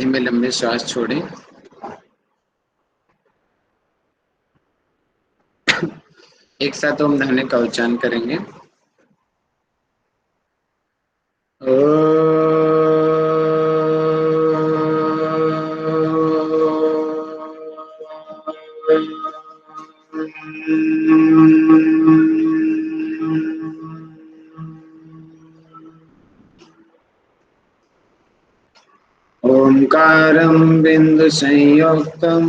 धीमे लंबे श्वास छोड़ें। एक साथ ओम ध्वनि का उच्चारण करेंगे। ओंकारं बिंदु संयुक्तं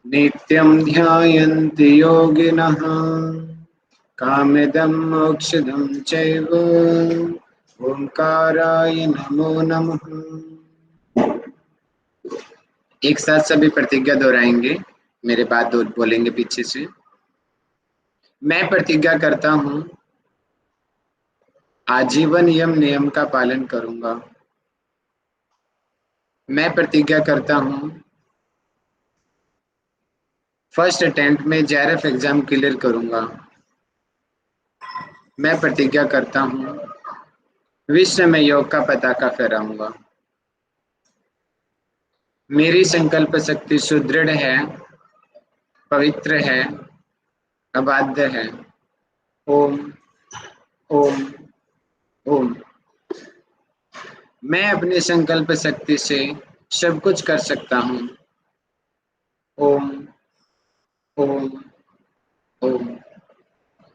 नित्यं ध्यायन्ति योगिनः कामिदं मोक्षदं चैव ओंकाराय नमो नमः। एक साथ सभी प्रतिज्ञा दोहराएंगे, मेरे बाद बोलेंगे पीछे से। मैं प्रतिज्ञा करता हूं आजीवन यम नियम का पालन करूंगा। मैं प्रतिज्ञा करता हूं फर्स्ट अटेम्प्ट में जेआरएफ एग्जाम क्लियर करूंगा। मैं प्रतिज्ञा करता हूं विश्व में योग का पताका फहराऊंगा। मेरी संकल्प शक्ति सुदृढ़ है, पवित्र है, अबाध्य है। ओम ओम ओम। मैं अपनी संकल्प शक्ति से सब कुछ कर सकता हूँ। ओम ओम ओम।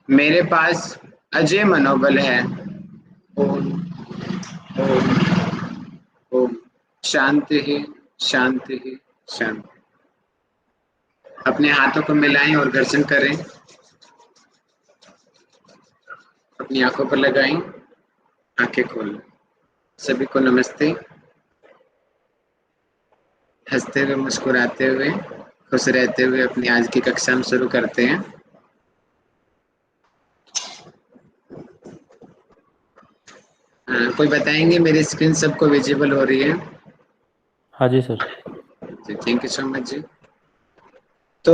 मेरे पास अजय मनोबल है। ओम ओम ओम। शांति ही शांति ही शांति। अपने हाथों को मिलाएं और घर्षण करें। अपनी आंखों पर लगाएं, आंखें खोलें। सभी को नमस्ते। हंसते हुए, मुस्कुराते हुए, खुश रहते हुए अपनी आज की कक्षा हम शुरू करते हैं। कोई बताएंगे मेरी स्क्रीन सबको विजिबल हो रही है? हाँ जी सर। जी, थैंक यू सो मच जी। तो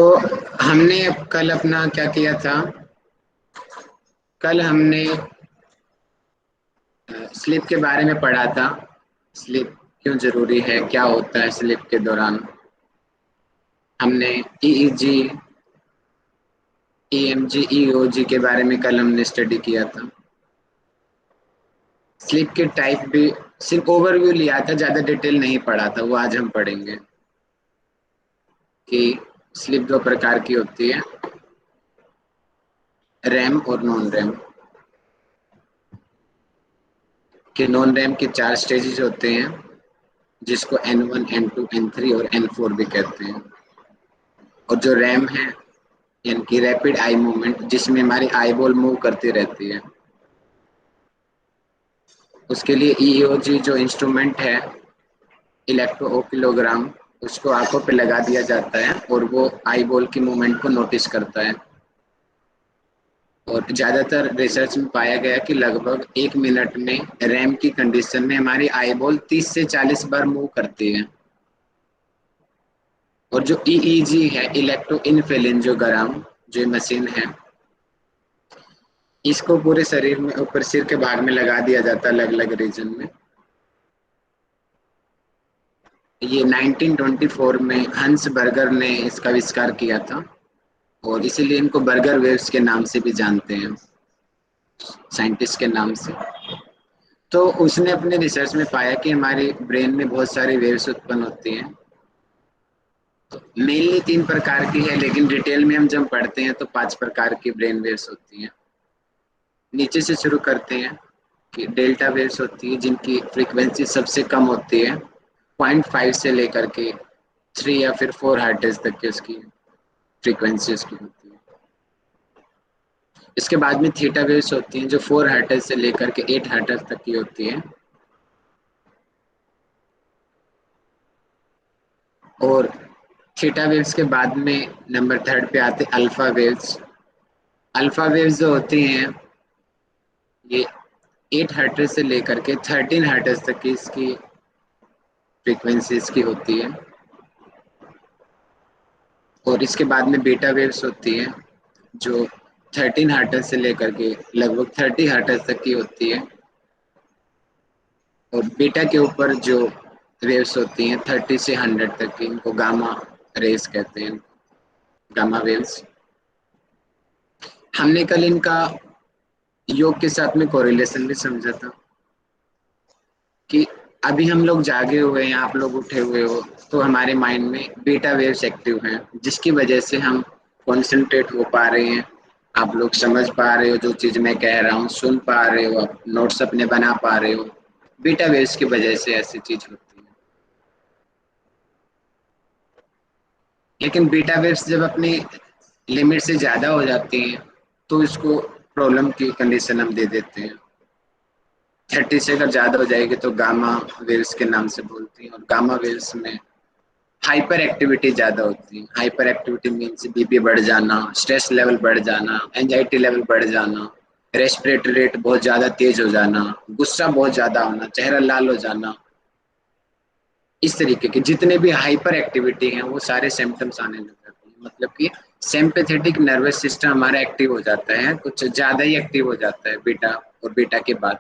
हमने कल अपना क्या किया था? कल हमने स्लीप के बारे में पढ़ा था। स्लीप क्यों जरूरी है, क्या होता है स्लीप के दौरान। हमने ईईजी, ईएमजी, ईओजी के बारे में कल हमने स्टडी किया था। स्लीप के टाइप भी सिर्फ ओवरव्यू लिया था, ज्यादा डिटेल नहीं पढ़ा था। वो आज हम पढ़ेंगे कि स्लीप दो प्रकार की होती है, रैम और नॉन रैम। कि नॉन रैम के 4 स्टेजेस होते हैं, जिसको N1, N2, N3 और N4 भी कहते हैं। और जो रैम है, यानी कि रैपिड आई मूवमेंट, जिसमें हमारी आई बॉल मूव करती रहती है, उसके लिए ईईओजी जो इंस्ट्रूमेंट है, इलेक्ट्रोओकिलोग्राम, उसको आंखों पे लगा दिया जाता है और वो आई बॉल की मूवमेंट को नोटिस करता है। और ज्यादातर रिसर्च में पाया गया कि लगभग 1 मिनट में रैम की कंडीशन में हमारी आई बॉल 30 से 40 बार मूव करती है। और जो ईईजी है, इलेक्ट्रोइन्फेलिंजोग्राम, जो मशीन है, इसको पूरे शरीर में ऊपर सिर के भाग में लगा दिया जाता है, अलग अलग रीजन में। ये 1924 में हंस बर्गर ने इसका आविष्कार किया था और इसीलिए इनको बर्गर वेव्स के नाम से भी जानते हैं, साइंटिस्ट के नाम से। तो उसने अपने रिसर्च में पाया कि हमारे ब्रेन में बहुत सारी वेव्स उत्पन्न होती हैं। तो मेनली 3 प्रकार की है, लेकिन डिटेल में हम जब पढ़ते हैं तो 5 प्रकार की ब्रेन वेव्स होती हैं। नीचे से शुरू करते हैं कि डेल्टा वेव्स होती है, जिनकी फ्रीक्वेंसी सबसे कम होती है, 0.5 से लेकर के 3 या फिर 4 हर्ट्ज तक की उसकी फ्रीक्वेंसी उसकी होती है। इसके बाद में थीटा वेव्स होती हैं, जो 4 हर्ट्ज से लेकर के 8 हर्ट्ज तक की होती है। और थीटा वेव्स के बाद में नंबर 3 पे आते अल्फा वेव्स। अल्फा वेव्स जो होती हैं, ये 8 हर्ट्ज से लेकर के 13 हर्ट्ज तक की इसकी फ्रीक्वेंसी इसकी होती है। और इसके बाद में बीटा वेव्स होती हैं, जो 13 हर्ट्ज से लेकर के लगभग 30 हर्ट्ज तक की होती है। और बीटा के ऊपर जो वेव्स होती हैं 30 से 100 तक की, इनको गामा रेज कहते हैं, गामा वेव्स। हमने कल इनका योग के साथ में कोरिलेशन भी समझा था कि अभी हम लोग जागे हुए हैं, आप लोग उठे हुए हो, तो हमारे माइंड में बीटा वेव्स एक्टिव हैं, जिसकी वजह से हम कॉन्सेंट्रेट हो पा रहे हैं, आप लोग समझ पा रहे हो जो चीज मैं कह रहा हूँ, सुन पा रहे हो, आप नोट्स अपने बना पा रहे हो। बीटा वेव्स की वजह से ऐसी चीज होती है। लेकिन बीटा वेव्स जब अपनी लिमिट से ज्यादा हो जाती हैं तो इसको प्रॉब्लम की कंडीशन हम दे देते हैं। 30 से अगर ज्यादा हो जाएगी तो गामा वेव्स के नाम से बोलती हैं, और गामा वेव्स में हाइपर एक्टिविटी ज्यादा होती है। हाइपर एक्टिविटी मीन्स बीपी बढ़ जाना, स्ट्रेस लेवल बढ़ जाना, एंजाइटी लेवल बढ़ जाना, रेस्पिरेटरी रेट बहुत ज्यादा तेज हो जाना, गुस्सा बहुत ज्यादा होना, चेहरा लाल हो जाना। इस तरीके के जितने भी हाइपर एक्टिविटी हैं वो सारे सिम्टम्स आने लग जाते हैं। मतलब कि सिंपैथेटिक नर्वस सिस्टम हमारा एक्टिव हो जाता है, कुछ ज्यादा ही एक्टिव हो जाता है बीटा और बीटा के बाद।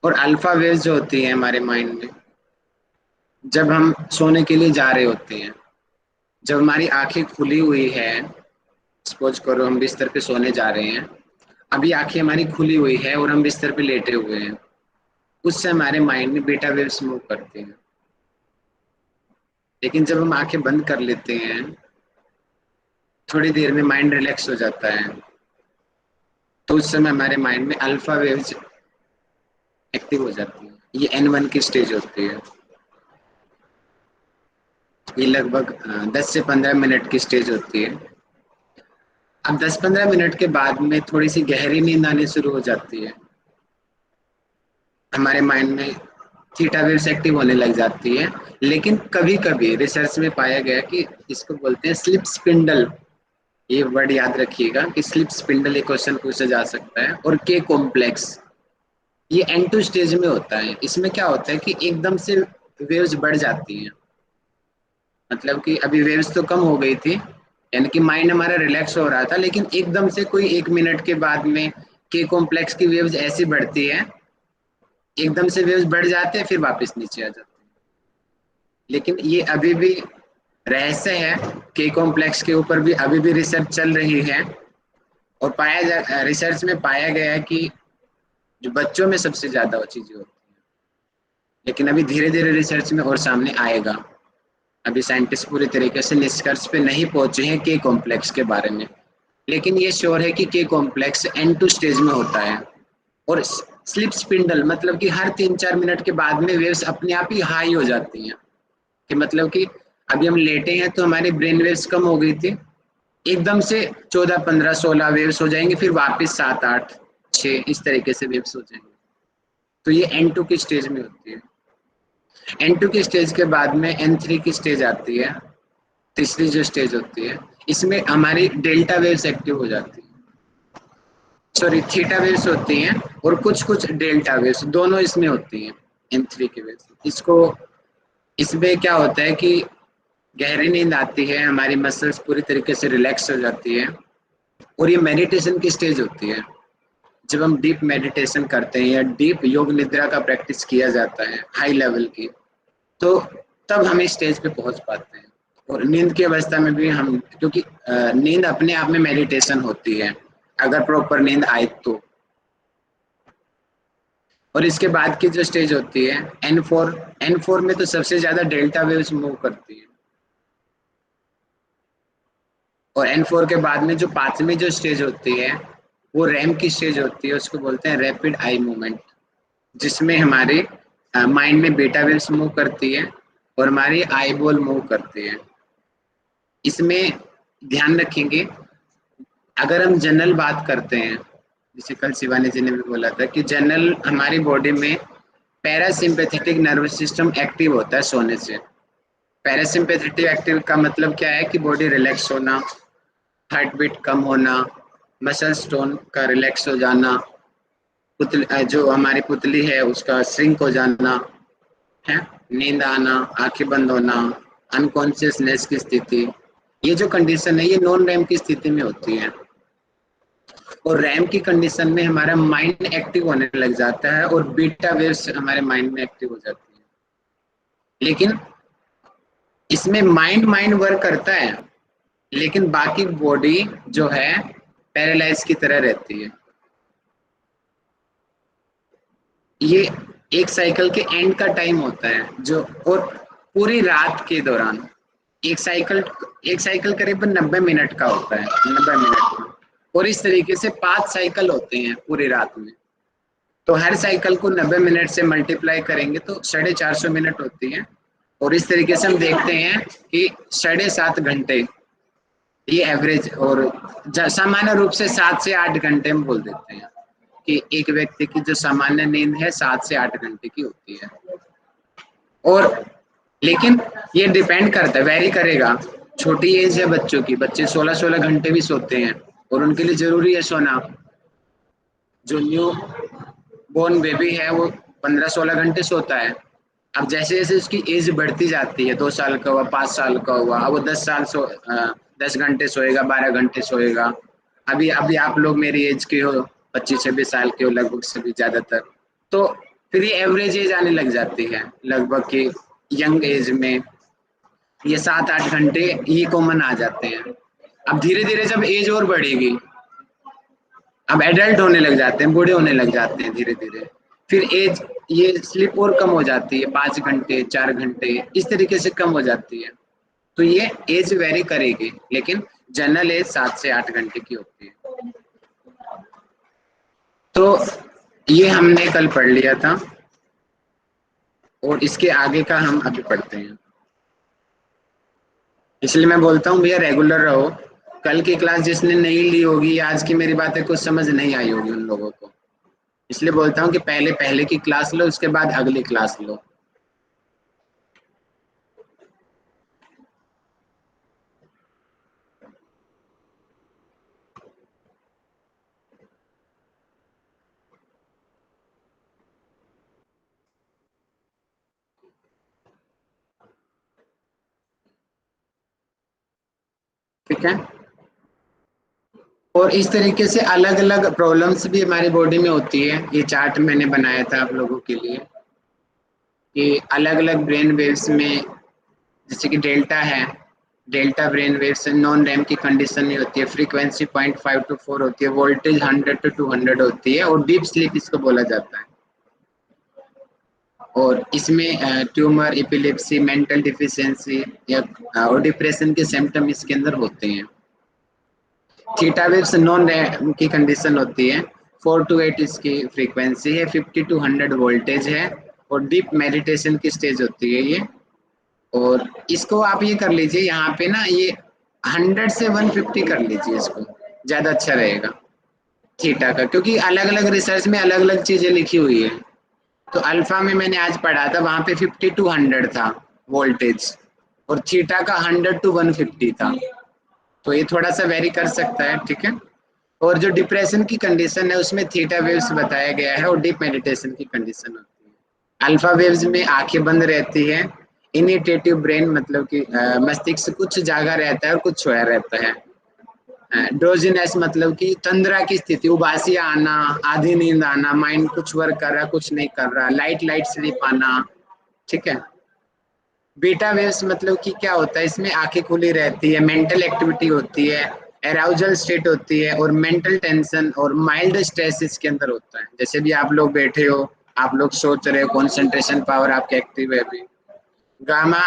और अल्फा वेव्स जो होती है हमारे माइंड में, जब हम सोने के लिए जा रहे होते हैं, जब हमारी आंखें खुली हुई है, सपोज करो हम बिस्तर पे सोने जा रहे हैं, अभी आंखें हमारी खुली हुई है और हम बिस्तर पे लेटे हुए हैं, उससे हमारे माइंड में बीटा वेव्स मूव करते हैं। लेकिन जब हम आंखें बंद कर लेते हैं, थोड़ी देर में माइंड रिलैक्स हो जाता है, तो उस समय हमारे माइंड में अल्फा वेव्स एक्टिव हो जाती है। ये N1 की स्टेज होती है। ये लगभग 10 से 15 मिनट की स्टेज होती है। अब 10-15 मिनट के बाद में थोड़ी सी गहरी नींद आनी शुरू हो जाती है, हमारे माइंड में थीटा वेव्स एक्टिव होने लग जाती है। लेकिन कभी कभी रिसर्च में पाया गया कि इसको बोलते हैं स्लिप स्पिंडल। ये वर्ड याद रखिएगा कि स्लिप स्पिंडल, एक क्वेश्चन पूछा जा सकता है। और के कॉम्प्लेक्स, ये N2 स्टेज में होता है। इसमें क्या होता है कि एकदम से वेव्स बढ़ जाती हैं, मतलब कि अभी वेव्स तो कम हो गई थी, यानी कि माइंड हमारा रिलैक्स हो रहा था, लेकिन एकदम से कोई 1 मिनट के बाद में के कॉम्प्लेक्स की वेव्स ऐसी बढ़ती है, एकदम से वेव्स बढ़ जाते हैं फिर वापस नीचे आ जाते हैं। लेकिन ये अभी भी रहस्य है, के कॉम्प्लेक्स के ऊपर भी अभी भी रिसर्च चल रही है। और रिसर्च में पाया गया है कि जो बच्चों में सबसे ज्यादा वो चीजें होती है। लेकिन अभी धीरे धीरे रिसर्च में और सामने आएगा। अभी साइंटिस्ट पूरी तरीके से निष्कर्ष पे नहीं पहुंचे हैं के कॉम्प्लेक्स के बारे में, लेकिन ये श्योर है कि के कॉम्प्लेक्स N2 स्टेज में होता है। और स्लिप स्पिंडल मतलब कि हर 3-4 मिनट के बाद में वेव्स अपने आप ही हाई हो जाती हैं, कि मतलब कि अभी हम लेटे हैं तो हमारी ब्रेन वेव्स कम हो गई थी, एकदम से 14-15-16 वेव्स हो जाएंगे, फिर वापस 7-8-6 इस तरीके से वेव्स हो जाएंगे। तो ये N2 की स्टेज में होती है। N2 की स्टेज के बाद में N3 की स्टेज आती है, तीसरी जो स्टेज होती है, इसमें हमारी डेल्टा वेव्स एक्टिव हो जाती है, सॉरी थीटा वेव्स होती हैं, और कुछ कुछ डेल्टा वेव्स दोनों इसमें होती हैं। N3 की वेव्स इसको, इसमें क्या होता है कि गहरी नींद आती है, हमारी मसल्स पूरी तरीके से रिलैक्स हो जाती है। और ये मेडिटेशन की स्टेज होती है, जब हम डीप मेडिटेशन करते हैं या डीप योग निद्रा का प्रैक्टिस किया जाता है हाई लेवल की, तो तब हम इस स्टेज पे पहुंच पाते हैं। और नींद की अवस्था में भी हम, क्योंकि नींद अपने आप में मेडिटेशन होती है अगर प्रॉपर नींद आए तो। और इसके बाद की जो स्टेज होती है N4, N4 में तो सबसे ज्यादा डेल्टा वेव्स मूव करती है। और N4 के बाद में जो पांचवी जो स्टेज होती है वो रैम की स्टेज होती है, उसको बोलते हैं रैपिड आई मूवमेंट, जिसमें हमारे माइंड में बीटा वेव्स मूव करती है और हमारी आई बॉल मूव करती है। इसमें ध्यान रखेंगे, अगर हम जनरल बात करते हैं, जैसे कल शिवानी जी ने भी बोला था कि जनरल हमारी बॉडी में पैरासिम्पैथेटिक नर्वस सिस्टम एक्टिव होता है सोने से। पैरासिम्पैथेटिक एक्टिव का मतलब क्या है कि बॉडी रिलैक्स होना, हार्ट बीट कम होना, मसल स्टोन का रिलैक्स हो जाना, पुतली जो हमारी पुतली है उसका श्रिंक हो जाना है, नींद आना, आंखें बंद होना, अनकॉन्शियसनेस की स्थिति। ये जो कंडीशन है ये नॉन रैम की स्थिति में होती है। और रैम की कंडीशन में हमारा माइंड एक्टिव होने लग जाता है और बीटा वेव्स हमारे माइंड में एक्टिव हो जाती है। लेकिन इसमें माइंड माइंड वर्क करता है, लेकिन बाकी बॉडी जो है पैरालाइज की तरह रहती है। ये एक साइकिल के एंड का टाइम होता है जो, और पूरी रात के दौरान एक साइकिल एक साइकिल करीबन 90 मिनट का होता है, 90 मिनट का। और इस तरीके से 5 साइकिल होते हैं पूरी रात में। तो हर साइकिल को 90 मिनट से मल्टीप्लाई करेंगे तो 450 मिनट होती है। और इस तरीके से हम देखते हैं कि 7.5 घंटे ये एवरेज, और सामान्य रूप से 7 से 8 घंटे हम बोल देते हैं कि एक व्यक्ति की जो सामान्य नींद है 7 से 8 घंटे की होती है। और लेकिन ये डिपेंड करता है, वेरी करेगा। छोटी एज है बच्चों की, बच्चे 16-16 घंटे भी सोते हैं और उनके लिए जरूरी है सोना। जो न्यू बोर्न बेबी है वो 15-16 घंटे सोता है। अब जैसे जैसे उसकी एज बढ़ती जाती है, 2 साल का हुआ, 5 साल का हुआ, अब वो 10 घंटे सोएगा, 12 घंटे सोएगा। अभी अभी आप लोग मेरी एज के हो, 25-26 साल के हो लगभग सभी ज्यादातर। तो फिर ये एवरेज एज आने लग जाती है लगभग कि यंग एज में ये 7-8 घंटे ही कॉमन आ जाते हैं। अब धीरे धीरे जब एज और बढ़ेगी, अब एडल्ट होने लग जाते हैं, बूढ़े होने लग जाते हैं धीरे धीरे, फिर एज ये स्लिप और कम हो जाती है, 5 घंटे 4 घंटे इस तरीके से कम हो जाती है। तो ये एज वेरी करेगी, लेकिन जनरल एज 7 से 8 घंटे की होती है। तो ये हमने कल पढ़ लिया था और इसके आगे का हम अभी पढ़ते हैं। इसलिए मैं बोलता हूँ भैया रेगुलर रहो। कल की क्लास जिसने नहीं ली होगी, आज की मेरी बातें कुछ समझ नहीं आई होगी उन लोगों को। इसलिए बोलता हूँ कि पहले पहले की क्लास लो, उसके बाद अगली क्लास लो। ठीक है। और इस तरीके से अलग अलग प्रॉब्लम्स भी हमारी बॉडी में होती है। ये चार्ट मैंने बनाया था आप लोगों के लिए कि अलग अलग ब्रेन वेव्स में, जैसे कि डेल्टा है, delta brain waves non RAM की कंडीशन में होती है, फ्रीक्वेंसी 0.5 to 4 होती है, वोल्टेज 100 to 200 होती है और डीप स्लीप इसको बोला जाता है। और इसमें ट्यूमर, एपिलेप्सी, मेंटल डिफिशियंसी या और डिप्रेशन के सिम्टम इसके अंदर होते हैं। थीटा वेव्स नॉन रैम की कंडीशन होती है, 4 to 8 इसकी फ्रीक्वेंसी है, 50 to 100 वोल्टेज है और डीप मेडिटेशन की स्टेज होती है ये। और इसको आप ये कर लीजिए यहाँ पे ना, ये 100 से 150 कर लीजिए, इसको ज्यादा अच्छा रहेगा थीटा का, क्योंकि अलग अलग रिसर्च में अलग अलग चीजें लिखी हुई है। तो अल्फा में मैंने आज पढ़ा था, वहां पे 50 to 100 था वोल्टेज, और थीटा का 100 to 150 था। तो ये थोड़ा सा वेरी कर सकता है, ठीक है। और जो डिप्रेशन की कंडीशन है उसमें थीटा वेव्स बताया गया है और डीप मेडिटेशन की कंडीशन होती है। अल्फा वेव्स में आंखें बंद रहती है, इनिटेटिव ब्रेन मतलब कि मस्तिष्क कुछ जागा रहता है और कुछ सोया रहता है। ड्रोजिनेस मतलब कि तंद्रा की स्थिति, उबासियां आना, आधी नींद आना, माइंड कुछ वर्क कर रहा कुछ नहीं कर रहा, लाइट लाइट स्लीप आना, ठीक है। बीटा वेव्स मतलब कि क्या होता है, इसमें आंखें खुली रहती है, मेंटल एक्टिविटी होती है, एराउजल स्टेट होती है और मेंटल टेंशन और माइल्ड स्ट्रेस इसके अंदर होता है। जैसे भी आप लोग बैठे हो, आप लोग सोच रहे हो, कंसंट्रेशन पावर आपके एक्टिव है अभी। गामा,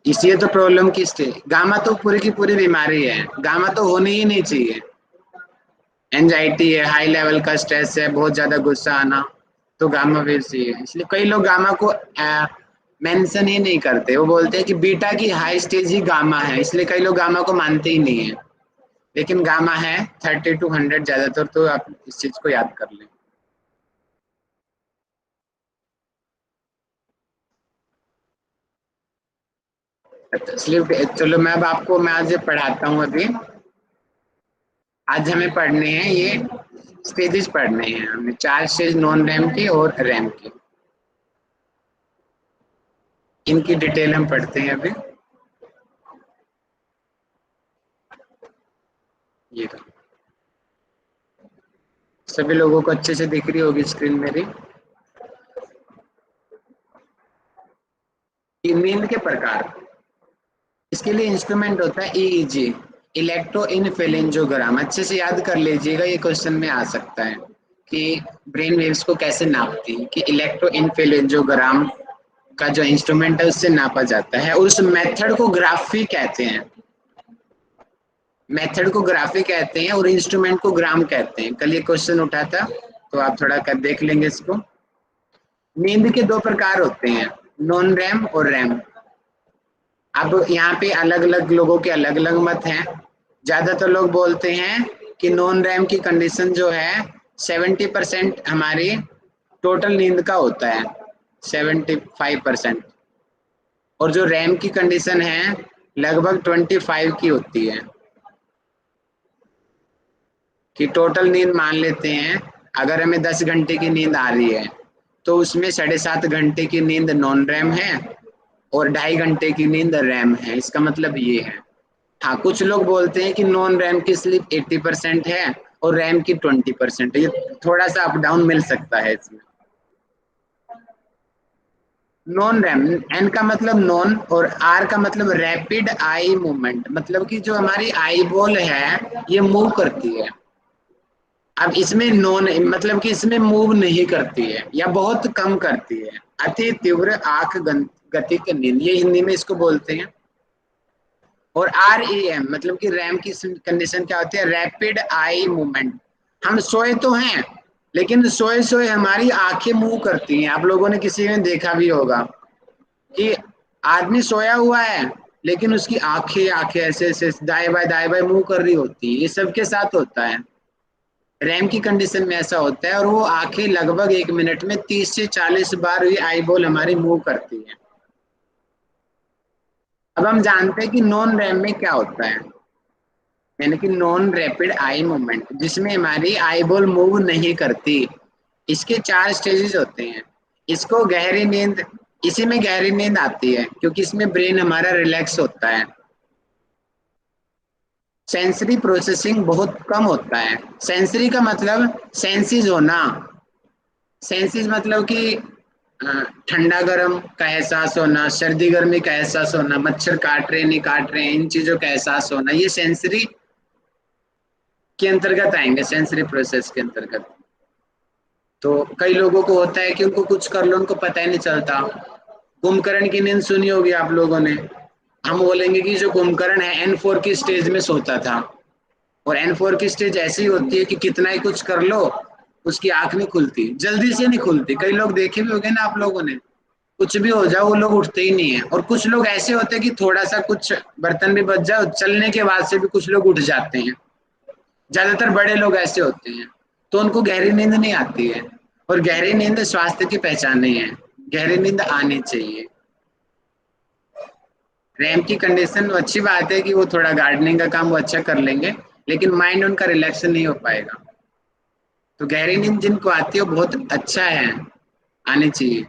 इसलिए तो प्रॉब्लम किस थे, गामा तो पूरी की पूरी बीमारी है, गामा तो होनी ही नहीं चाहिए। एंजाइटी है, हाई लेवल का स्ट्रेस है, बहुत ज्यादा गुस्सा आना, तो गामा वेव्स ही है। इसलिए कई लोग गामा को मेंशन ही नहीं करते, वो बोलते हैं कि बीटा की हाई स्टेज ही गामा है, इसलिए कई लोग गामा को मानते ही नहीं है। लेकिन गामा है 30 to 100 ज्यादातर, तो आप इस चीज को याद कर लें। इसलिए चलो मैं आज पढ़ाता हूँ अभी। आज हमें पढ़ने हैं ये स्टेजेस, पढ़ने हैं हमें 4 स्टेज, नॉन रैम की और रैम की। इनकी डिटेल हम पढ़ते हैं अभी। ये सभी लोगों को अच्छे से दिख रही होगी स्क्रीन मेरी। ये नींद के प्रकार, इसके लिए इंस्ट्रूमेंट होता है ईईजी, इलेक्ट्रोइनफेरेंजियोग्राम। अच्छे से याद कर लीजिएगा, ये क्वेश्चन में आ सकता है कि ब्रेन वेव्स को कैसे नापती है, कि इलेक्ट्रोइनफेरेंजियोग्राम का जो इंस्ट्रूमेंट है उससे नापा जाता है। और उस मेथड को ग्राफी कहते हैं, मेथड को ग्राफी कहते हैं और इंस्ट्रूमेंट को ग्राम कहते हैं। कल ये क्वेश्चन उठा था, तो आप थोड़ा कर देख लेंगे इसको। नींद के दो प्रकार होते हैं, नॉन रैम और रैम। अब यहाँ पे अलग अलग लोगों के अलग अलग मत हैं। ज्यादातर लोग बोलते हैं कि नॉन रैम की कंडीशन जो है 70% हमारी टोटल नींद का होता है, 75%। और जो रैम की कंडीशन है लगभग 25 की होती है। कि टोटल नींद मान लेते हैं, अगर हमें 10 घंटे की नींद आ रही है तो उसमें 7.5 घंटे की नींद नॉन रैम है और 2.5 घंटे की नींद रैम है। इसका मतलब ये है। हाँ, कुछ लोग बोलते हैं कि नॉन रैम की स्लीप 80% है और रैम की 20% है। ये थोड़ा सा अप डाउन मिल सकता है इसमें। नॉन रैम, एन का मतलब नॉन और आर का मतलब रैपिड आई मूवमेंट, मतलब कि जो हमारी आई बॉल है ये मूव करती है। अब इसमें नॉन मतलब कि इसमें मूव नहीं करती है या बहुत कम करती है। अति तीव्र आंख गति की नींद, ये हिंदी में इसको बोलते हैं। और आर ई एम मतलब कि रैम की कंडीशन क्या होती है, रैपिड आई मूवमेंट। हम सोए तो हैं लेकिन सोए सोए हमारी आंखें मूव करती हैं। आप लोगों ने किसी में देखा भी होगा कि आदमी सोया हुआ है लेकिन उसकी आंखें आंखें ऐसे ऐसे दाएं बाएं मूव कर रही होती है। ये सबके साथ होता है। रैम की कंडीशन में ऐसा होता है और वो आंखें लगभग 1 मिनट में 30 से 40 बार ये आई बॉल हमारी मूव करती है। अब हम जानते हैं कि नॉन रैम में क्या होता है, यानी कि नॉन रैपिड आई मूवमेंट, जिसमें हमारी आई बॉल मूव नहीं करती। इसके 4 स्टेजेस होते हैं। इसको गहरी नींद, इसी में गहरी नींद आती है क्योंकि इसमें ब्रेन हमारा रिलैक्स होता है। सेंसरी प्रोसेसिंग बहुत कम होता है। सेंसरी का मतलब सेंसिज होना। सेंसिस मतलब कि ठंडा गर्म का एहसास होना, सर्दी गर्मी का एहसास होना, मच्छर काट रहे नहीं काट रहे इन चीजों का एहसास होना, ये सेंसरी के अंतर्गत आएंगे, सेंसरी प्रोसेस के अंतर्गत। तो कई लोगों को होता है कि उनको कुछ कर लो उनको पता ही नहीं चलता। कुंभकर्ण की नींद सुनी होगी आप लोगों ने। हम बोलेंगे कि जो कुंभकर्ण है N4 की स्टेज में सोता था। और N4 की स्टेज ऐसी होती है कि कितना ही कुछ कर लो उसकी आंख नहीं खुलती, जल्दी से नहीं खुलती। कई लोग देखे भी होंगे ना आप लोगों ने, कुछ भी हो जाओ वो लोग उठते ही नहीं है। और कुछ लोग ऐसे होते हैं कि थोड़ा सा कुछ बर्तन भी बच जाओ चलने के बाद से भी कुछ लोग उठ जाते हैं। ज्यादातर बड़े लोग ऐसे होते हैं। तो उनको गहरी नींद नहीं आती है। और गहरी नींद स्वास्थ्य की पहचान नहीं है, गहरी नींद आनी चाहिए। रैम की कंडीशन अच्छी बात है कि वो थोड़ा गार्डनिंग का काम वो अच्छा कर लेंगे, लेकिन माइंड उनका रिलैक्स नहीं हो पाएगा। तो गहरी नींद जिनको आती है वो बहुत अच्छा है, आनी चाहिए।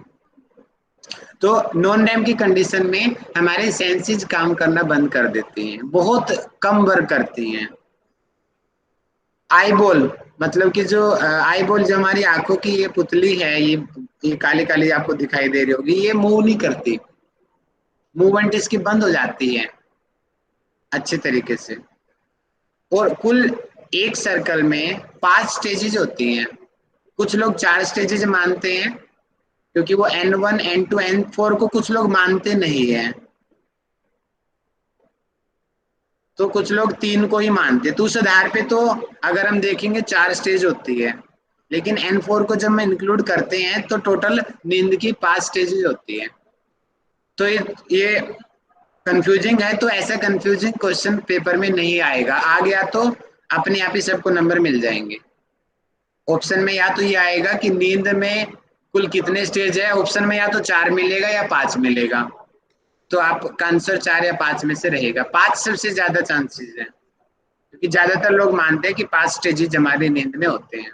तो नॉन रैम की कंडीशन में हमारे सेंसेस काम करना बंद कर देती हैं, बहुत कम वर्क करती हैं। आई बॉल मतलब कि जो आई बॉल जो हमारी आंखों की ये पुतली है, ये काली काली आपको दिखाई दे रही होगी, ये मूव नहीं करती। मूवमेंट इसकी बंद हो जाती है अच्छे तरीके से। और कुल एक सर्कल में 5 स्टेजेस होती हैं। कुछ लोग 4 स्टेजेस मानते हैं क्योंकि वो N1 N2 N4 को कुछ लोग मानते नहीं है। तो कुछ लोग 3 को ही मानते हैं। तो उस आधार पे तो अगर हम देखेंगे 4 स्टेज होती है, लेकिन N4 को जब हम इंक्लूड करते हैं तो टोटल नींद की 5 स्टेजेस होती है। तो ये कंफ्यूजिंग है, तो ऐसा कंफ्यूजिंग क्वेश्चन पेपर में नहीं आएगा। आ गया तो अपने आप ही सबको नंबर मिल जाएंगे। ऑप्शन में या तो ये आएगा कि नींद में कुल कितने स्टेज है, ऑप्शन में या तो 4 मिलेगा या 5 मिलेगा। तो आपका आंसर 4 या 5 में से रहेगा। 5 सबसे ज्यादा चांसेस है क्योंकि ज्यादातर लोग मानते हैं कि 5 स्टेजेस हमारी नींद में होते हैं।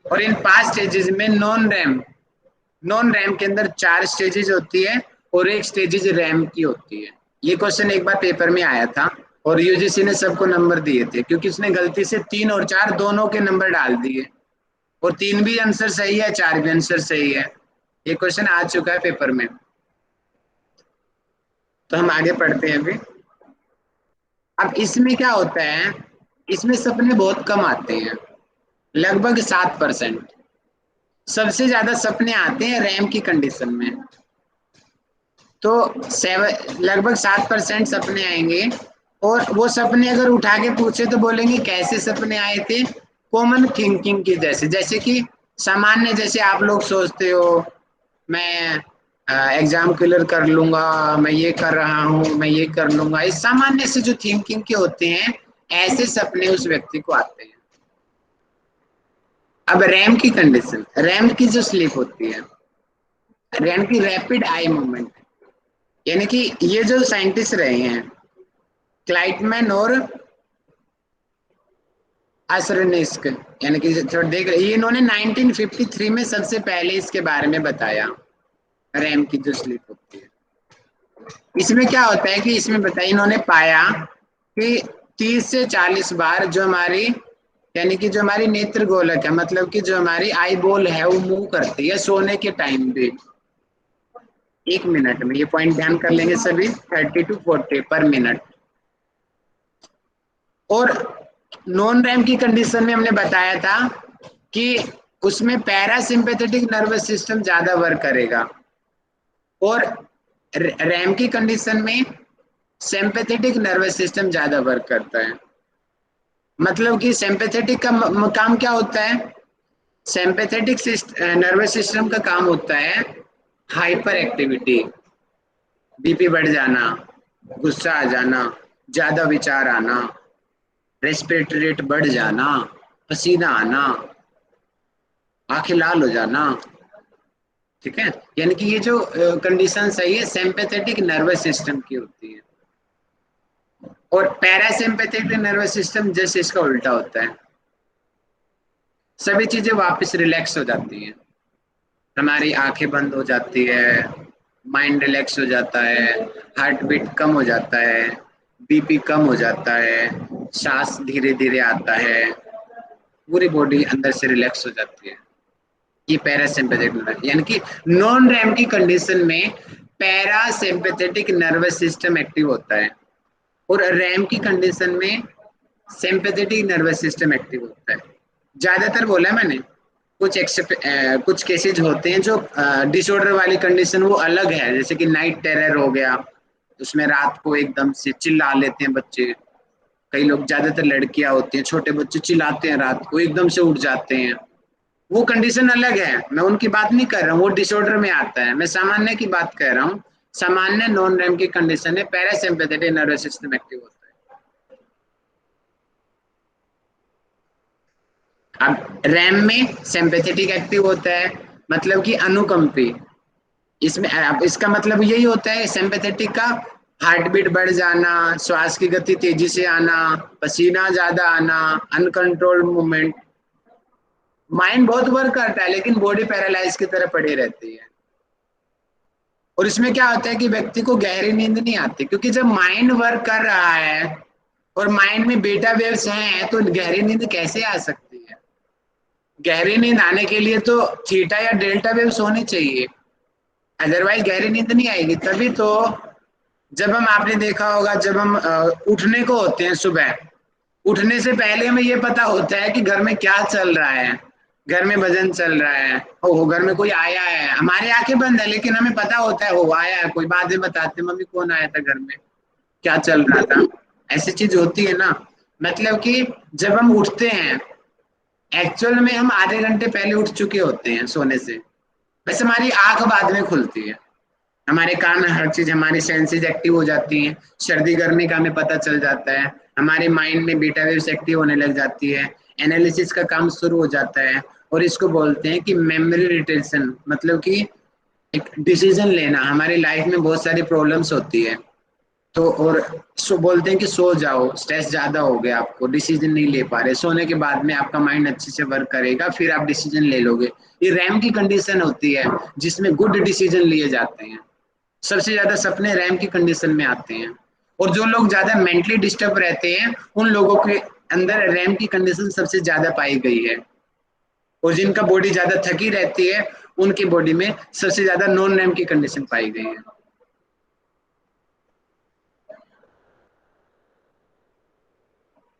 और इन 5 स्टेजेस में नॉन रैम के अंदर 4 स्टेजेस होती है और एक स्टेजेस रैम की होती है। ये क्वेश्चन एक बार पेपर में आया था और यूजीसी ने सबको नंबर दिए थे क्योंकि उसने गलती से 3 और 4 दोनों के नंबर डाल दिए। और 3 भी आंसर सही है, 4 भी आंसर सही है। ये क्वेश्चन आ चुका है पेपर में। तो हम आगे पढ़ते हैं अभी। अब इसमें क्या होता है, इसमें सपने बहुत कम आते हैं, लगभग 7%। सबसे ज्यादा सपने आते हैं रैम की कंडीशन में। तो लगभग 7% सपने आएंगे। और वो सपने अगर उठा के पूछे तो बोलेंगे कैसे सपने आए थे, कॉमन थिंकिंग की जैसे, जैसे कि सामान्य, जैसे आप लोग सोचते हो मैं एग्जाम क्लियर कर लूंगा, मैं ये कर रहा हूँ, मैं ये कर लूंगा, इस सामान्य से जो थिंकिंग के होते हैं, ऐसे सपने उस व्यक्ति को आते हैं। अब रैम की कंडीशन, रैम की जो स्लीप होती है, रैम की रैपिड आई मूवमेंट, यानी कि ये जो साइंटिस्ट रहे हैं क्लाइटमैन और असरनिस्क, यानी कि थोड़ा देख रहे, ये इन्होंने 1953 में सबसे पहले इसके बारे में बताया, रैम की जो स्लीप होती है। इसमें क्या होता है कि इसमें बताया, इन्होंने पाया कि 30 से 40 बार जो हमारी, यानी कि जो हमारी नेत्र गोलक है, मतलब कि जो हमारी आई बॉल है, वो मूव करती है सोने के टाइम पे 1 मिनट में। ये पॉइंट ध्यान कर लेंगे सभी, 30 to 40 पर मिनट। और नॉन रैम की कंडीशन में हमने बताया था कि उसमें पैरासिम्पैथेटिक नर्वस सिस्टम ज्यादा वर्क करेगा, और रैम की कंडीशन में सिंपैथेटिक नर्वस सिस्टम ज्यादा वर्क करता है। मतलब कि सिंपैथेटिक का काम क्या होता है, सिंपैथेटिक नर्वस सिस्टम का काम होता है हाइपर एक्टिविटी, बीपी बढ़ जाना, गुस्सा आ जाना, ज्यादा विचार आना, रेस्पिरेटरी रेट बढ़ जाना, पसीना आना, आंखें लाल हो जाना। ठीक है, यानी कि ये जो कंडीशन सही है सिंपैथेटिक नर्वस सिस्टम की होती है। और पैरासिम्पैथेटिक नर्वस सिस्टम जैसे इसका उल्टा होता है, सभी चीजें वापस रिलैक्स हो जाती हैं, हमारी आंखें बंद हो जाती है, माइंड रिलैक्स हो जाता है, हार्ट बीट कम हो जाता है, बीपी कम हो जाता है, सांस धीरे धीरे आता है, पूरी बॉडी अंदर से रिलैक्स हो जाती है। ये पैरासिम्पैथेटिक, यानी कि नॉन रैम की कंडीशन में पैरासिम्पैथेटिक नर्वस सिस्टम एक्टिव होता है, और रैम की कंडीशन में सिंपैथेटिक नर्वस सिस्टम एक्टिव होता है। ज्यादातर बोला है मैंने, कुछ केसेज होते हैं जो डिसऑर्डर वाली कंडीशन वो अलग है, जैसे कि नाइट टेरर हो गया, उसमें रात को एकदम से चिल्ला लेते हैं बच्चे। कई लोग, ज्यादातर लड़कियां होती हैं, छोटे बच्चे चिल्लाते हैं रात को, एकदम से उठ जाते हैं। वो कंडीशन अलग है, मैं उनकी बात नहीं कर रहा हूँ, वो डिसऑर्डर में आता है, मैं सामान्य की बात कर रहा हूँ। सामान्य नॉन रैम की कंडीशन है पैरासिम्पैथेटिक नर्वस सिस्टम एक्टिव होता है। अब रैम में सिंपैथेटिक एक्टिव होता है, मतलब कि अनुकंपी। इसमें अब इसका मतलब यही होता है सिंपैथेटिक का, हार्ट बीट बढ़ जाना, श्वास की गति तेजी से आना, पसीना ज्यादा आना, अनकंट्रोल्ड मूवमेंट। माइंड बहुत वर्क करता है लेकिन बॉडी पैरालाइज की तरह पड़ी रहती है। और इसमें क्या होता है कि व्यक्ति को गहरी नींद नहीं आती, क्योंकि जब माइंड वर्क कर रहा है और माइंड में बीटा वेव्स हैं, तो गहरी नींद कैसे आ सकती है। गहरी नींद आने के लिए तो थीटा या डेल्टा वेव्स होनी चाहिए, अदरवाइज गहरी नींद नहीं आएगी। तभी तो जब हम, आपने देखा होगा, जब हम उठने को होते हैं सुबह, उठने से पहले हमें ये पता होता है कि घर में क्या चल रहा है, घर में भजन चल रहा है, ओ घर में कोई आया है, हमारी आंखें बंद है लेकिन हमें पता होता है वो आया है, कोई बातें बताते मम्मी कौन आया था घर में, क्या चल रहा था। ऐसी चीज होती है ना। मतलब कि जब हम उठते हैं, एक्चुअल में हम आधे घंटे पहले उठ चुके होते हैं सोने से, बस हमारी आंख बाद में खुलती है, हमारे कान, हर चीज, हमारी सेंसेस एक्टिव हो जाती हैं, सर्दी गर्मी का हमें पता चल जाता है, हमारे माइंड में बीटा वेव्स एक्टिव होने लग जाती है, एनालिसिस का काम शुरू हो जाता है। और इसको बोलते हैं कि मेमोरी रिटेंशन, मतलब कि एक डिसीजन लेना, हमारी लाइफ में बहुत सारी प्रॉब्लम्स होती है, तो और बोलते हैं कि सो जाओ, स्ट्रेस ज्यादा हो गया, आपको डिसीजन नहीं ले पा रहे, सोने के बाद में आपका माइंड अच्छे से वर्क करेगा, फिर आप डिसीजन ले लोगे। ये रैम की कंडीशन होती है जिसमें गुड डिसीजन लिए जाते हैं। सबसे ज्यादा सपने रैम की कंडीशन में आते हैं। और जो लोग ज्यादा मेंटली डिस्टर्ब रहते हैं, उन लोगों के अंदर रैम की कंडीशन सबसे ज्यादा पाई गई है। और जिनका बॉडी ज्यादा थकी रहती है उनकी बॉडी में सबसे ज्यादा नॉन रैम की कंडीशन पाई गई है।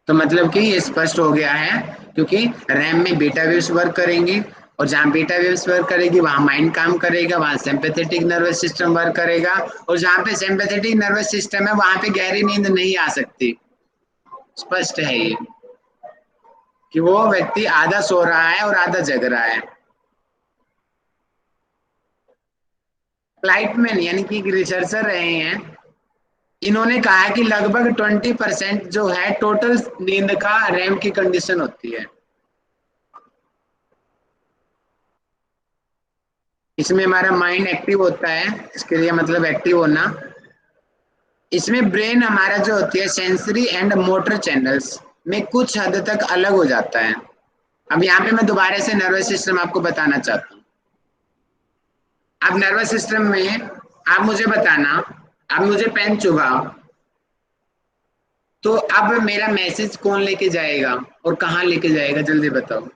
तो मतलब कि ये स्पष्ट हो गया है, क्योंकि रैम में बीटा वेव्स वर्क करेंगी, और जहां बीटा वेव्स वर्क करेगी वहां माइंड काम करेगा, वहां सिंपैथेटिक नर्वस सिस्टम वर्क करेगा, और जहां पे सिंपैथेटिक नर्वस सिस्टम है वहां पे गहरी नींद नहीं आ सकती। स्पष्ट है ये कि वो व्यक्ति आधा सो रहा है और आधा जग रहा है। फ्लाइटमैन यानी कि रिसर्चर रहे हैं, इन्होंने कहा है कि लगभग 20% जो है टोटल नींद का रैम की कंडीशन होती है। इसमें हमारा माइंड एक्टिव होता है, इसके लिए मतलब एक्टिव होना। इसमें ब्रेन हमारा जो होती है सेंसरी एंड मोटर चैनल्स में कुछ हद तक अलग हो जाता है। अब यहाँ पे मैं दोबारा से नर्वस सिस्टम आपको बताना चाहता हूँ। अब नर्वस सिस्टम में आप मुझे बताना, अब मुझे पेन चुभाओ, तो अब मेरा मैसेज कौन लेके जाएगा और कहाँ लेके जाएगा, जल्दी बताओ।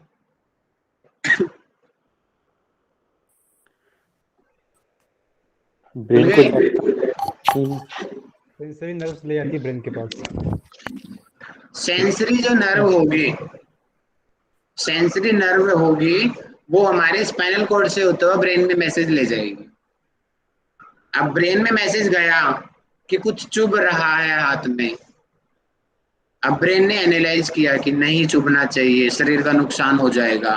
भूल ब्रेन को गए? सेंसरी नर्व्स ले जाती है ब्रेन के पास। सेंसरी जो नर्व होगी, सेंसरी नर्व होगी, वो हमारे स्पाइनल कॉर्ड से होता हुआ ब्रेन में मैसेज ले जाएगी। अब ब्रेन में मैसेज गया कि कुछ चुभ रहा है हाथ में, अब ब्रेन ने एनालाइज किया कि नहीं चुभना चाहिए, शरीर का नुकसान हो जाएगा,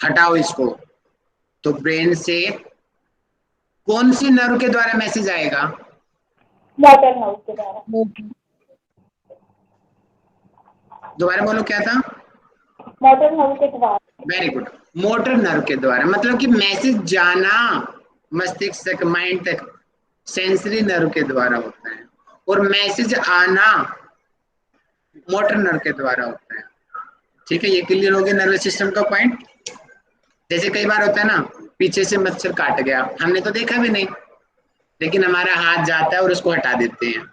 हटाओ इसको। तो ब्रेन से कौन सी नर्व के द्वारा मैसेज आएगा? मोटर नर्व के द्वारा। दोबारा बोलो, क्या था? मोटर नर्व के द्वारा। वेरी गुड, मोटर नर्व के द्वारा। मतलब कि मैसेज जाना मस्तिष्क तक, माइंड तक, सेंसरी नर्व के द्वारा होता है, और मैसेज आना मोटर नर्व के द्वारा होता है। ठीक है, ये क्लियर हो गया नर्वस सिस्टम का पॉइंट। जैसे कई बार होता है ना, पीछे से मच्छर काट गया, हमने तो देखा भी नहीं, लेकिन हमारा हाथ जाता है और उसको हटा देते हैं।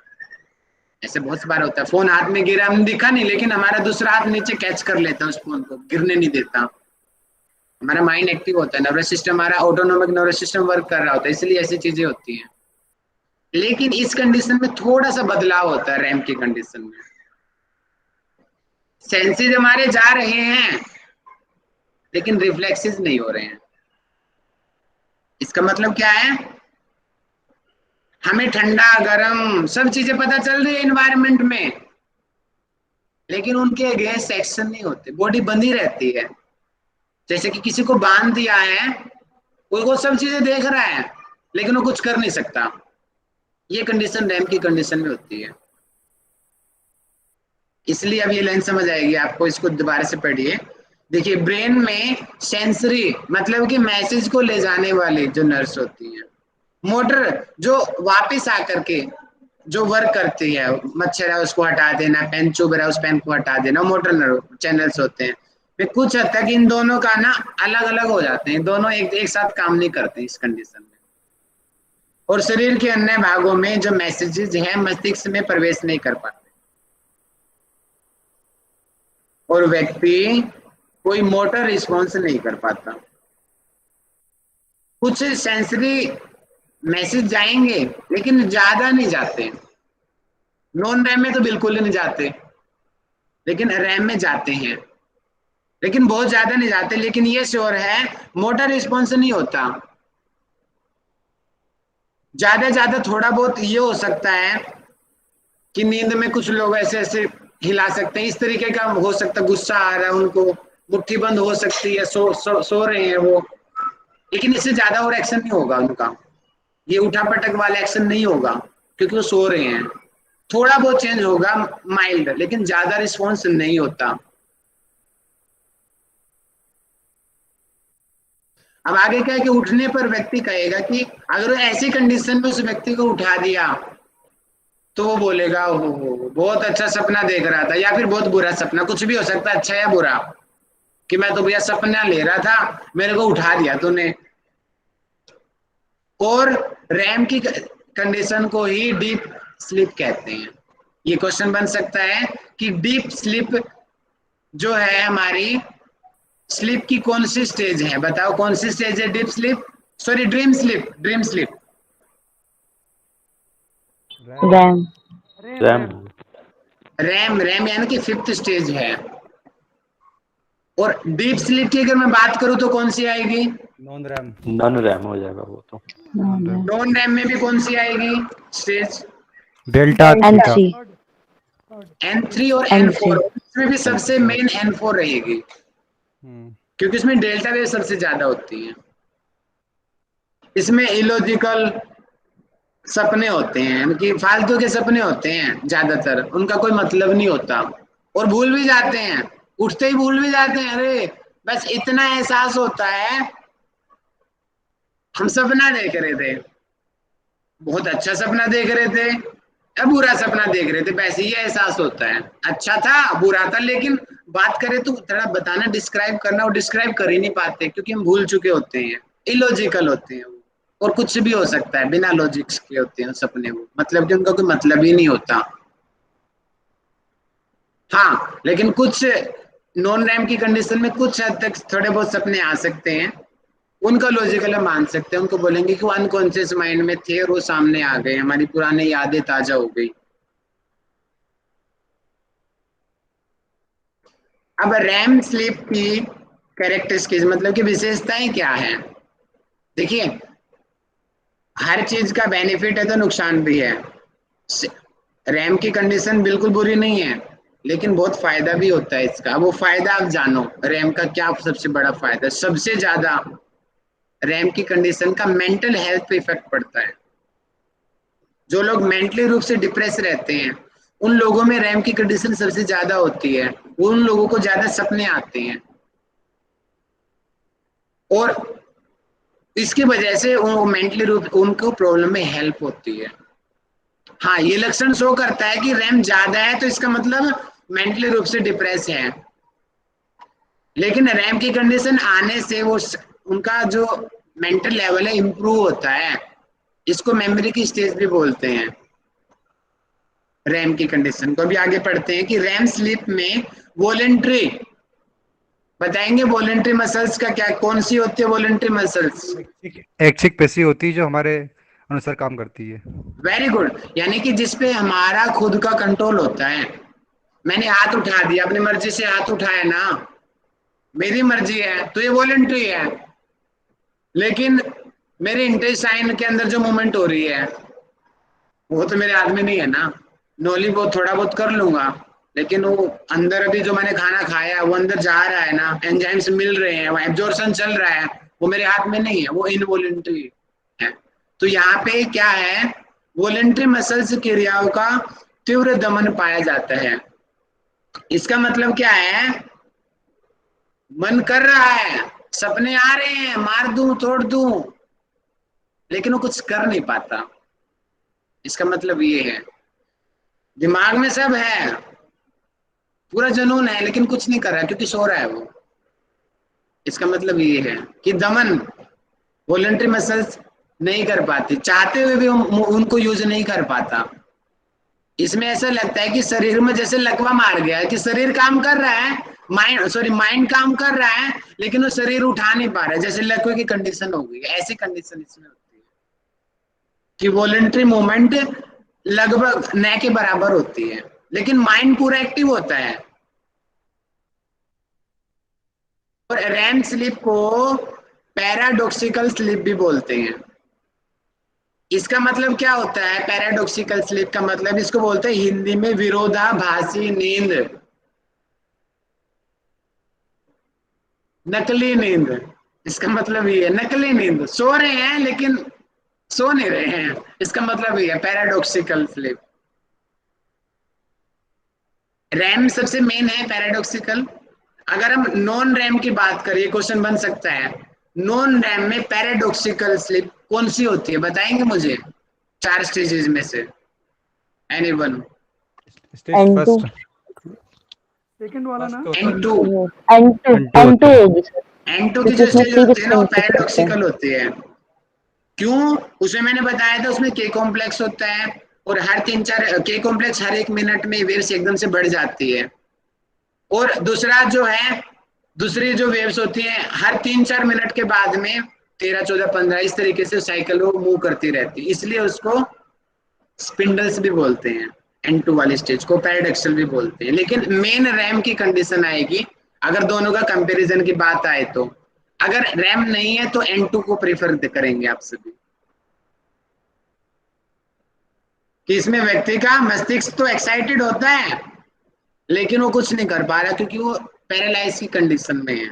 ऐसे बहुत बार होता है, फोन हाथ में गिरा, हमने दिखा नहीं, लेकिन हमारा दूसरा हाथ नीचे कैच कर लेता है उस फोन को, गिरने नहीं देता। हमारा माइंड एक्टिव होता है, नर्वस सिस्टम हमारा ऑटोनोमिक नर्वस सिस्टम वर्क कर रहा होता है, इसलिए ऐसी चीजें होती हैं। लेकिन इस कंडीशन में थोड़ा सा बदलाव होता है, रैम की कंडीशन में सेंसेस हमारे जा रहे हैं लेकिन रिफ्लेक्सेस नहीं हो रहे हैं। इसका मतलब क्या है? हमें ठंडा गर्म सब चीजें पता चल रही है एनवायरनमेंट में, लेकिन उनके अगेंस्ट एक्शन नहीं होते, बॉडी बंधी रहती है। जैसे कि किसी को बांध दिया है, वो सब चीजें देख रहा है लेकिन वो कुछ कर नहीं सकता। ये कंडीशन रैम की कंडीशन में होती है। इसलिए अब ये लाइन समझ आएगी आपको, इसको दोबारा से पढ़िए। देखिए, ब्रेन में सेंसरी मतलब कि मैसेज को ले जाने वाली जो नर्व्स होती हैं, मोटर जो वापस आकर के जो वर्क करती है, मच्छर है उसको हटा देना, पेन चुभ रहा है उस पेन को हटा देना, मोटर नर्व चैनल्स होते हैं। वे कुछ हद तक इन दोनों का ना अलग अलग हो जाते हैं, दोनों एक साथ काम नहीं करते इस कंडीशन में, और शरीर के अन्य भागों में जो मैसेजेस है मस्तिष्क में प्रवेश नहीं कर पाते, और व्यक्ति कोई मोटर रिस्पॉन्स नहीं कर पाता। कुछ सेंसरी मैसेज जाएंगे लेकिन ज्यादा नहीं जाते, नॉन रैम में तो बिल्कुल नहीं जाते, लेकिन रैम में जाते हैं, लेकिन बहुत ज्यादा नहीं जाते। लेकिन ये श्योर है मोटर रिस्पॉन्स नहीं होता। ज्यादा थोड़ा बहुत ये हो सकता है कि नींद में कुछ लोग ऐसे ऐसे हिला सकते हैं, इस तरीके का हो सकता है, गुस्सा आ रहा है उनको, मुट्ठी बंद हो सकती है, सो रहे हैं वो, लेकिन इससे ज्यादा और एक्शन नहीं होगा उनका, ये उठा पटक वाला एक्शन नहीं होगा, क्योंकि वो सो रहे हैं। थोड़ा बहुत चेंज होगा माइल्ड, लेकिन ज्यादा रिस्पॉन्स नहीं होता। अब आगे क्या है कि उठने पर व्यक्ति कहेगा कि अगर ऐसी कंडीशन में उस व्यक्ति को उठा दिया तो वो बोलेगा ओहो बहुत अच्छा सपना देख रहा था, या फिर बहुत बुरा सपना, कुछ भी हो सकता है, अच्छा या बुरा, कि मैं तो भैया सपना ले रहा था, मेरे को उठा दिया तूने। और रैम की कंडीशन को ही डीप स्लीप कहते हैं। ये क्वेश्चन बन सकता है कि डीप स्लीप जो है हमारी स्लीप की कौन सी स्टेज है, बताओ कौन सी स्टेज है? Deep sleep, sorry dream sleep, dream sleep. RAM. RAM, RAM यानी कि 5th स्टेज है। और डीप स्लीप की अगर मैं बात करूं तो कौन सी आएगी? Non RAM. नॉन रैम हो जाएगा वो तो। नॉन रैम में भी कौन सी आएगी stage? Delta theta. N3 N3 और N3 N4, इसमें भी सबसे मेन N4 रहेगी, क्योंकि इसमें डेल्टा वेव सबसे ज्यादा होती है। इसमें इलॉजिकल सपने होते हैं, यानी कि फालतू के सपने होते हैं ज्यादातर, उनका कोई मतलब नहीं होता, और भूल भी जाते हैं, उठते ही भूल भी जाते हैं। अरे बस इतना एहसास होता है हम सपना देख रहे थे, बहुत अच्छा सपना देख रहे थे या बुरा सपना देख रहे थे, वैसे ही एहसास होता है। अच्छा था बुरा था, लेकिन बात करें तो थोड़ा बताना, डिस्क्राइब करना, और डिस्क्राइब कर ही नहीं पाते क्योंकि हम भूल चुके होते हैं, इलॉजिकल होते हैं वो, और कुछ भी हो सकता है, बिना लॉजिक्स के होते हैं सपने वो, मतलब कि उनका कोई मतलब ही नहीं होता। हाँ, लेकिन कुछ नॉन रैम की कंडीशन में कुछ हद तक थोड़े बहुत सपने आ सकते हैं, उनका लॉजिकल हम मान सकते हैं, उनको बोलेंगे कि वो अनकॉन्शियस माइंड में थे और वो सामने आ गए, हमारी पुरानी यादें ताजा हो गई। अब रैम स्लीप की कैरेक्टरिस्टिक्स मतलब कि विशेषताएं क्या है? देखिए, हर चीज का बेनिफिट है तो नुकसान भी है। रैम की कंडीशन बिल्कुल बुरी नहीं है, लेकिन बहुत फायदा भी होता है इसका। वो फायदा आप जानो, रैम का क्या सबसे बड़ा फायदा? सबसे ज्यादा रैम की कंडीशन का मेंटल हेल्थ पे इफेक्ट पड़ता है। जो लोग मेंटली रूप से डिप्रेस रहते हैं, उन लोगों में रैम की कंडीशन सबसे ज्यादा होती है, उन लोगों को ज्यादा सपने आते हैं, और इसकी वजह से वो मेंटली रूप उनको प्रॉब्लम में हेल्प होती है। हाँ, ये लक्षण शो करता है कि रैम ज्यादा है तो इसका मतलब मेंटली रूप से डिप्रेस है, लेकिन रैम की कंडीशन आने से वो उनका जो मेंटल लेवल है इम्प्रूव होता है। इसको मेमोरी की स्टेज भी बोलते हैं, रैम की कंडीशन को। भी आगे पढ़ते हैं कि रैम स्लीप में वॉलेंट्री, बताएंगे वॉलेंट्री मसल्स का क्या, कौन सी होती है वॉलेंट्री मसल्स? ऐच्छिक पेशी होती है जो हमारे अनुसार काम करती है। वेरी गुड, यानी कि जिसपे हमारा खुद का कंट्रोल होता है। मैंने हाथ उठा दिया, अपनी मर्जी से हाथ उठाया ना, मेरी मर्जी है तो ये वॉलेंट्री है, लेकिन मेरे इंटेस्टाइन के अंदर जो मूवमेंट हो रही है वो तो मेरे हाथ में नहीं है ना। नॉली बहुत थोड़ा बहुत कर लूंगा, लेकिन वो अंदर अभी जो मैंने खाना खाया वो अंदर जा रहा है ना, एंजाइम्स मिल रहे हैं, वो एब्जॉर्प्शन चल रहा है, वो मेरे हाथ में नहीं है, वो इनवॉलेंट्री है। तो यहाँ पे क्या है, वॉलेंट्री मसल्स क्रियाओं का तीव्र दमन पाया जाता है। इसका मतलब क्या है, मन कर रहा है, सपने आ रहे हैं, मार दूं तोड़ दूं, लेकिन वो कुछ कर नहीं पाता। इसका मतलब ये है, दिमाग में सब है, पूरा जुनून है, लेकिन कुछ नहीं कर रहा क्योंकि सो रहा है वो। इसका मतलब ये है कि दमन वॉलेंट्री मसल्स नहीं कर पाती, चाहते हुए भी उनको यूज नहीं कर पाता। इसमें ऐसा लगता है कि शरीर में जैसे लकवा मार गया है, कि शरीर काम कर रहा है, माइंड काम कर रहा है, लेकिन वो शरीर उठा नहीं पा रहा है, जैसे लकवे की कंडीशन हो गई है, ऐसी कंडीशन इसमें होती है कि वॉलेंट्री मूवमेंट लगभग न के बराबर होती है, लेकिन माइंड पूरा एक्टिव होता है। और रैम स्लीप को पैराडॉक्सिकल स्लीप भी बोलते हैं। इसका मतलब क्या होता है? पैराडॉक्सिकल स्लीप का मतलब इसको बोलते हैं हिंदी में विरोधाभासी नींद, नकली नींद। इसका मतलब ये है, नकली नींद, सो रहे हैं लेकिन सो नहीं रहे हैं, इसका मतलब ये है पैराडॉक्सिकल स्लीप। रैम सबसे मेन है पैराडॉक्सिकल। अगर हम नॉन रैम की बात करें, क्वेश्चन बन सकता है, नॉन रैम में पैराडॉक्सिकल स्लीप कौन सी होती है, बताएंगे मुझे 4 स्टेजेस में से? Anyone? Stage N2 first. Second वाला ना, N2? N2 N2 N2 होता है। होगी सर, N2 की क्योंकि जो उसमें स्टेज 3 होती है ना वो डिफरेंट होते हैं। पैराडॉक्सिकल होती है। क्यों? उसमें मैंने बताया था, उसमें के कॉम्प्लेक्स होता है, और हर 3-4 के कॉम्प्लेक्स हर 1 मिनट में वेव्स एकदम से बढ़ जाती है। और दूसरा जो है दूसरी जो वेव्स होती हैं हर 3-4 मिनट के बाद में 13, 14, 15 इस तरीके से साइकिल वो मूव करती रहती है, इसलिए उसको स्पिंडल्स भी बोलते हैं। N2 वाली स्टेज को पैराडॉक्सल भी बोलते हैं। लेकिन मेन रैम की कंडीशन आएगी अगर दोनों का कंपैरिजन की बात आए तो, अगर रैम नहीं है तो N2 को प्रेफर करेंगे आप सभी, कि इसमें व्यक्ति का मस्तिष्क तो एक्साइटेड होता है लेकिन वो कुछ नहीं कर पा रहा क्योंकि वो पैरालाइज की कंडीशन में है,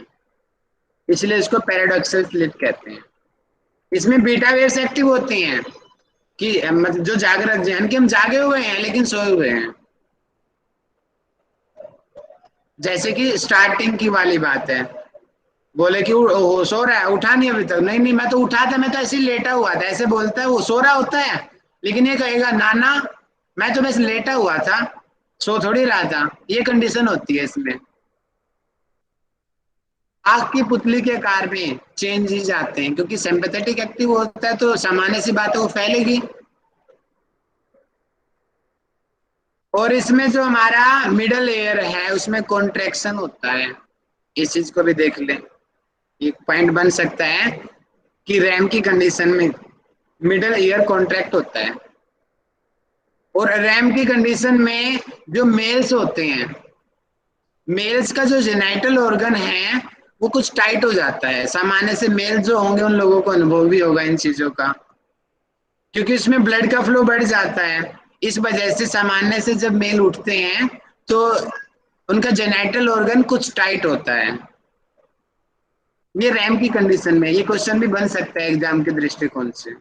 इसलिए इसको पैराडॉक्सल स्लीप कहते हैं। इसमें बीटा वेव्स एक्टिव होती हैं कि मतलब जो जागृत जहन के हम जागे हुए हैं लेकिन सोए हुए हैं, जैसे कि स्टार्टिंग की वाली बात है, बोले कि वो सो रहा है, उठा नहीं अभी तक, नहीं नहीं मैं तो उठा था, मैं तो ऐसे ही लेटा हुआ था, ऐसे बोलता है, वो सो रहा होता है लेकिन ये कहेगा नाना मैं तो बस लेटा हुआ था, सो थोड़ी रहा था। ये कंडीशन होती है इसमें। आंख की पुतली के आकार में चेंज ही जाते हैं क्योंकि सिंपैथेटिक एक्टिव होता है तो सामान्य सी बात है वो फैलेगी। और इसमें जो हमारा मिडल एयर है उसमें कॉन्ट्रैक्शन होता है, इस चीज को भी देख लें। एक पॉइंट बन सकता है कि रैम की कंडीशन में मिडल ईयर कॉन्ट्रैक्ट होता है, और रैम की कंडीशन में जो मेल्स होते हैं, मेल्स का जो जेनाइटल ऑर्गन है वो कुछ टाइट हो जाता है। सामान्य से मेल जो होंगे उन लोगों को अनुभव भी होगा इन चीजों का, क्योंकि इसमें ब्लड का फ्लो बढ़ जाता है। इस वजह से सामान्य से जब मेल उठते हैं तो उनका जेनाइटल ऑर्गन कुछ टाइट होता है। ये रैम की कंडीशन में, ये क्वेश्चन भी बन सकता है एग्जाम के दृष्टिकोण से।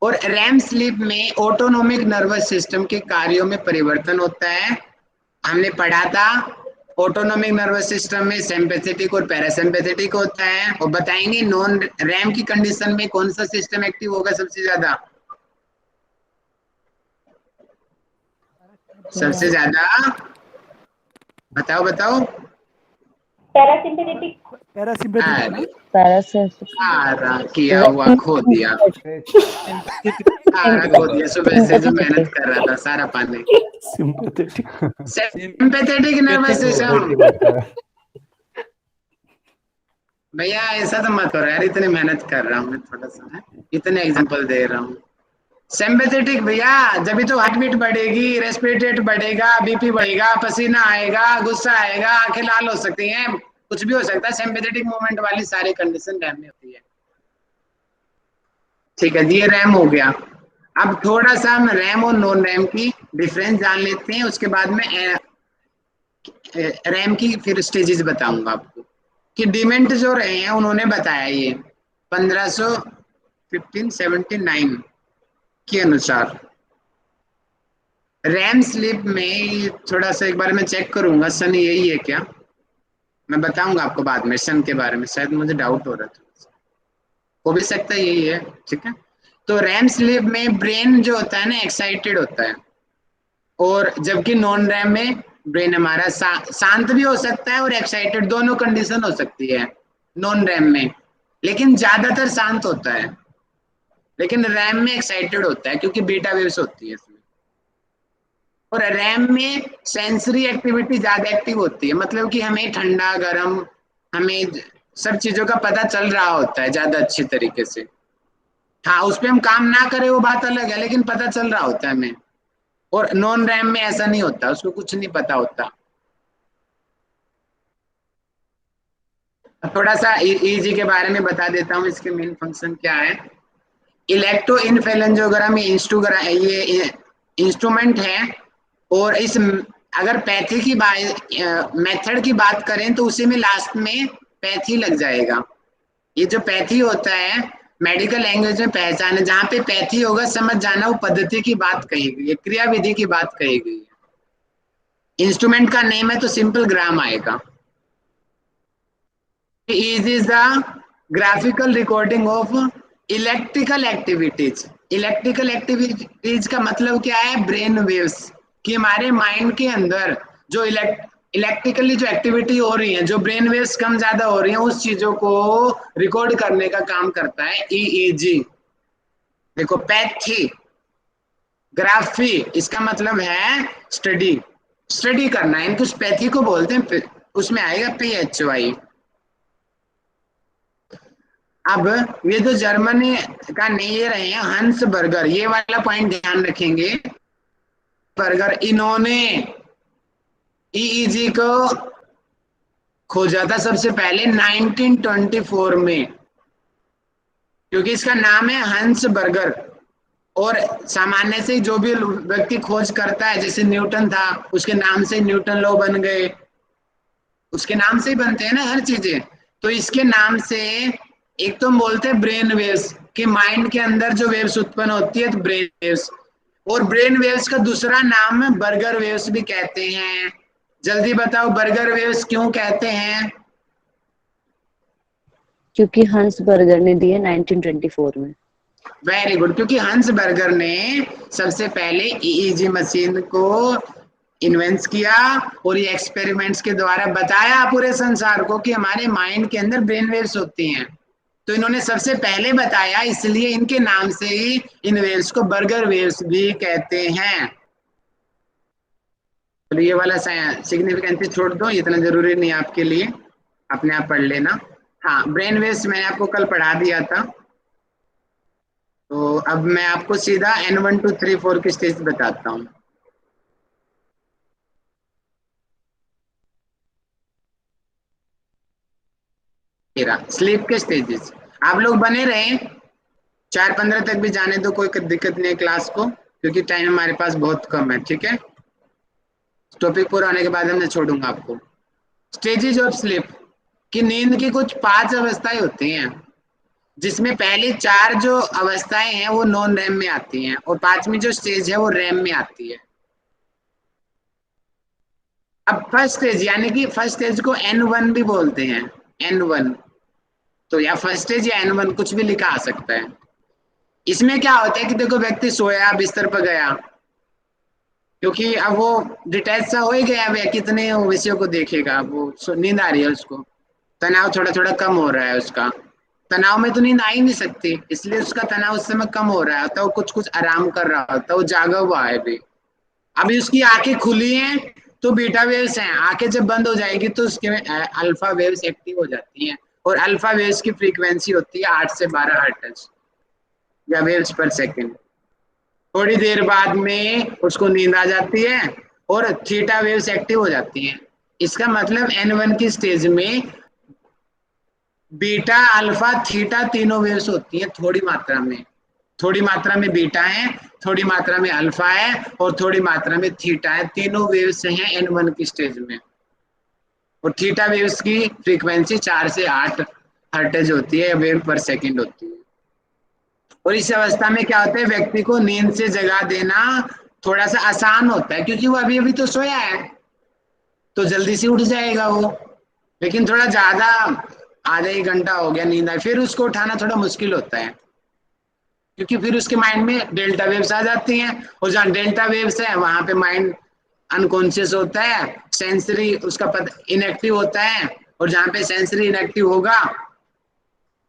और रैम स्लीप में ऑटोनोमिक नर्वस सिस्टम के कार्यों में परिवर्तन होता है। हमने पढ़ा था ऑटोनोमिक नर्वस सिस्टम में सिंपैथेटिक और पैरासिम्पैथेटिक होता है, और बताएंगे नॉन रैम की कंडीशन में कौन सा सिस्टम एक्टिव होगा सबसे ज्यादा, सबसे ज्यादा बताओ बताओ। पैरासिम्पैथेटिक। पैरासिम्पैथेटिक ना। सारा किया हुआ खो दिया, सारा खो दिया, सुबह से जो मेहनत कर रहा था सारा पानी। Sympathetic sympathetic nervous system. भैया ऐसा तो मत करो यार, इतनी मेहनत कर रहा हूँ मैं, थोड़ा सा है, इतने एग्जांपल दे रहा हूँ। सिंपैथेटिक भैया जब भी तो हार्ट बीट बढ़ेगी, रेस्पिरेट रेट बढ़ेगा, बीपी बढ़ेगा, पसीना आएगा, गुस्सा आएगा, आंखें लाल हो सकती हैं, कुछ भी हो सकता है। सिंपैथेटिक मूवमेंट वाली सारी कंडीशन रैम में होती है। ठीक है, ये रैम हो गया। अब थोड़ा सा हम रैम और नॉन रैम की डिफरेंस जान लेते हैं, उसके बाद में रैम की फिर स्टेजेस बताऊंगा आपको कि डिमेंट जो रहे हैं उन्होंने बताया ये 1579 के अनुसार रैम स्लीप में। थोड़ा सा एक बार मैं चेक करूंगा सन यही है क्या, मैं बताऊंगा आपको बाद में सन के बारे में, शायद मुझे डाउट हो रहा था, हो भी सकता है यही है। ठीक है, तो रैम स्लीप में ब्रेन जो होता है ना एक्साइटेड होता है, और जबकि नॉन रैम में ब्रेन हमारा शांत भी हो सकता है और एक्साइटेड, दोनों कंडीशन हो सकती है नॉन रैम में, लेकिन ज्यादातर शांत होता है। लेकिन रैम में एक्साइटेड होता है क्योंकि बीटा वेव्स होती है इसमें। और रैम में सेंसरी एक्टिविटी ज्यादा एक्टिव होती है, मतलब कि हमें ठंडा गर्म, हमें सब चीजों का पता चल रहा होता है ज्यादा अच्छी तरीके से। हाँ, उस पर हम काम ना करें वो बात अलग है, लेकिन पता चल रहा होता है हमें। और नॉन रैम में ऐसा नहीं होता, उसको कुछ नहीं पता होता। थोड़ा सा ईजी के बारे में बता देता हूँ, इसके मेन फंक्शन क्या है। इलेक्ट्रोइनफेरेंजियोग्राम ये इंस्ट्रूमेंट है, और इस अगर पैथी की मेथड की बात करें तो उसी में लास्ट में पैथी लग जाएगा। ये जो पैथी होता है मेडिकल लैंग्वेज में पहचान है, जहाँ पे पैथी होगा समझ जाना वो पद्धति की बात कही गई है, क्रिया विधि की बात कही गई है। इंस्ट्रूमेंट का नेम है तो सिंपल ग्राम आएगा। Is the graphical recording of electrical activities. Electrical activities का मतलब क्या है, ब्रेन वेव्स, कि हमारे माइंड के अंदर जो इलेक्ट्रिकली जो एक्टिविटी हो रही है, जो ब्रेन वेव्स कम ज्यादा हो रही हैं, उस चीजों को रिकॉर्ड करने का काम करता है ईईजी। देखो पैथी ग्राफी इसका मतलब है स्टडी, स्टडी करना है, इनको पैथी को बोलते हैं उसमें आएगा PHY। अब ये जो जर्मनी का ये रहे हैं हंस बर्गर, ये वाला पॉइंट ध्यान रखेंगे। बर्गर इन्होंने EEG को खोजा था सबसे पहले 1924 में, क्योंकि इसका नाम है हंस बर्गर। और सामान्य से जो भी व्यक्ति खोज करता है, जैसे न्यूटन था, उसके नाम से न्यूटन लॉ बन गए, उसके नाम से ही बनते हैं ना हर चीजें। तो इसके नाम से एक तो हम बोलते हैं ब्रेन वेव्स, कि माइंड के अंदर जो वेव्स उत्पन्न होती है, तो ब्रेन वेव्स। और ब्रेन वेव्स का दूसरा नाम बर्गर वेव्स भी कहते हैं। जल्दी बताओ बर्गर वेव्स क्यों कहते हैं? क्योंकि हंस बर्गर ने दिए 1924 में। वेरी गुड, क्योंकि हंस बर्गर ने सबसे पहले EEG मशीन को इन्वेंट किया और ये एक्सपेरिमेंट्स के द्वारा बताया पूरे संसार को कि हमारे माइंड के अंदर ब्रेन वेव्स होती हैं। तो इन्होंने सबसे पहले बताया, इसलिए इनके नाम से ही इन वेव्स को बर्गर वेव्स भी कहते हैं। तो ये वाला सिग्निफिकेंस छोड़ दो, इतना जरूरी नहीं आपके लिए, अपने आप पढ़ लेना। हाँ, ब्रेन वेव्स मैंने आपको कल पढ़ा दिया था। तो अब मैं आपको सीधा N1 2 3 4 की स्टेज बताता हूँ। स्लीप के स्टेजेस आप लोग बने रहे, 4-15 तक भी जाने दो, कोई दिक्कत नहीं है क्लास को, क्योंकि टाइम हमारे पास बहुत कम है। ठीक है, टॉपिक पूरा होने के बाद मैं छोड़ूंगा आपको। स्टेजेस ऑफ स्लीप की नींद की कुछ 5 अवस्थाएं होती हैं, जिसमें पहली 4 जो अवस्थाएं हैं वो नॉन रैम में आती हैं, और 5वीं जो स्टेज है वो रैम में आती है। अब फर्स्ट स्टेज, यानी कि फर्स्ट स्टेज को N1 भी बोलते हैं, N1। तो या फर्स्ट स्टेज या N1 कुछ भी लिखा आ सकता है। इसमें क्या होता है कि देखो व्यक्ति सोया, बिस्तर पर गया, क्योंकि अब वो डिटैच सा हो ही गया, वह कितने विषयों को देखेगा, वो नींद आ रही है उसको, तनाव थोड़ा थोड़ा कम हो रहा है उसका। तनाव में तो नींद आ ही नहीं सकती, इसलिए उसका तनाव उस समय कम हो रहा होता है, वो कुछ कुछ आराम कर रहा होता है, वो जागा हुआ है अभी उसकी आंखें खुली हैं तो बीटा वेव्स हैं, आंखें जब बंद हो जाएगी तो उसके में अल्फा वेव्स एक्टिव हो जाती हैं, और अल्फा वेव्स की फ्रीक्वेंसी होती है 8 से 12 हर्ट्ज या वेव्स पर सेकंड। थोड़ी देर बाद में उसको नींद आ जाती है और थीटा वेव्स एक्टिव हो जाती हैं। इसका मतलब N1 की स्टेज में बीटा, अल्फा, थीटा तीनों वेव्स होती हैं, थोड़ी मात्रा में। थोड़ी मात्रा में बीटा है, थोड़ी मात्रा में अल्फा है, और थोड़ी मात्रा में थीटा है। तीनों वेव्स हैं N1 की स्टेज में। और थीटा वेव्स की फ्रीक्वेंसी 4 से 8 हर्ट्ज होती है, वेव पर सेकंड होती है। और इस अवस्था में क्या होता है, व्यक्ति को नींद से जगा देना थोड़ा सा आसान होता है, क्योंकि वो अभी अभी तो सोया है, तो जल्दी से उठ जाएगा वो। लेकिन थोड़ा ज्यादा, आधा 1 घंटा हो गया नींद आई, फिर उसको उठाना थोड़ा मुश्किल होता है, क्योंकि फिर उसके माइंड में डेल्टा वेव्स आ जाती हैं, और जहाँ डेल्टा वेव्स है वहां पे माइंड अनकॉन्शियस होता है, सेंसरी उसका इनएक्टिव होता है, और जहाँ पे सेंसरी इनएक्टिव होगा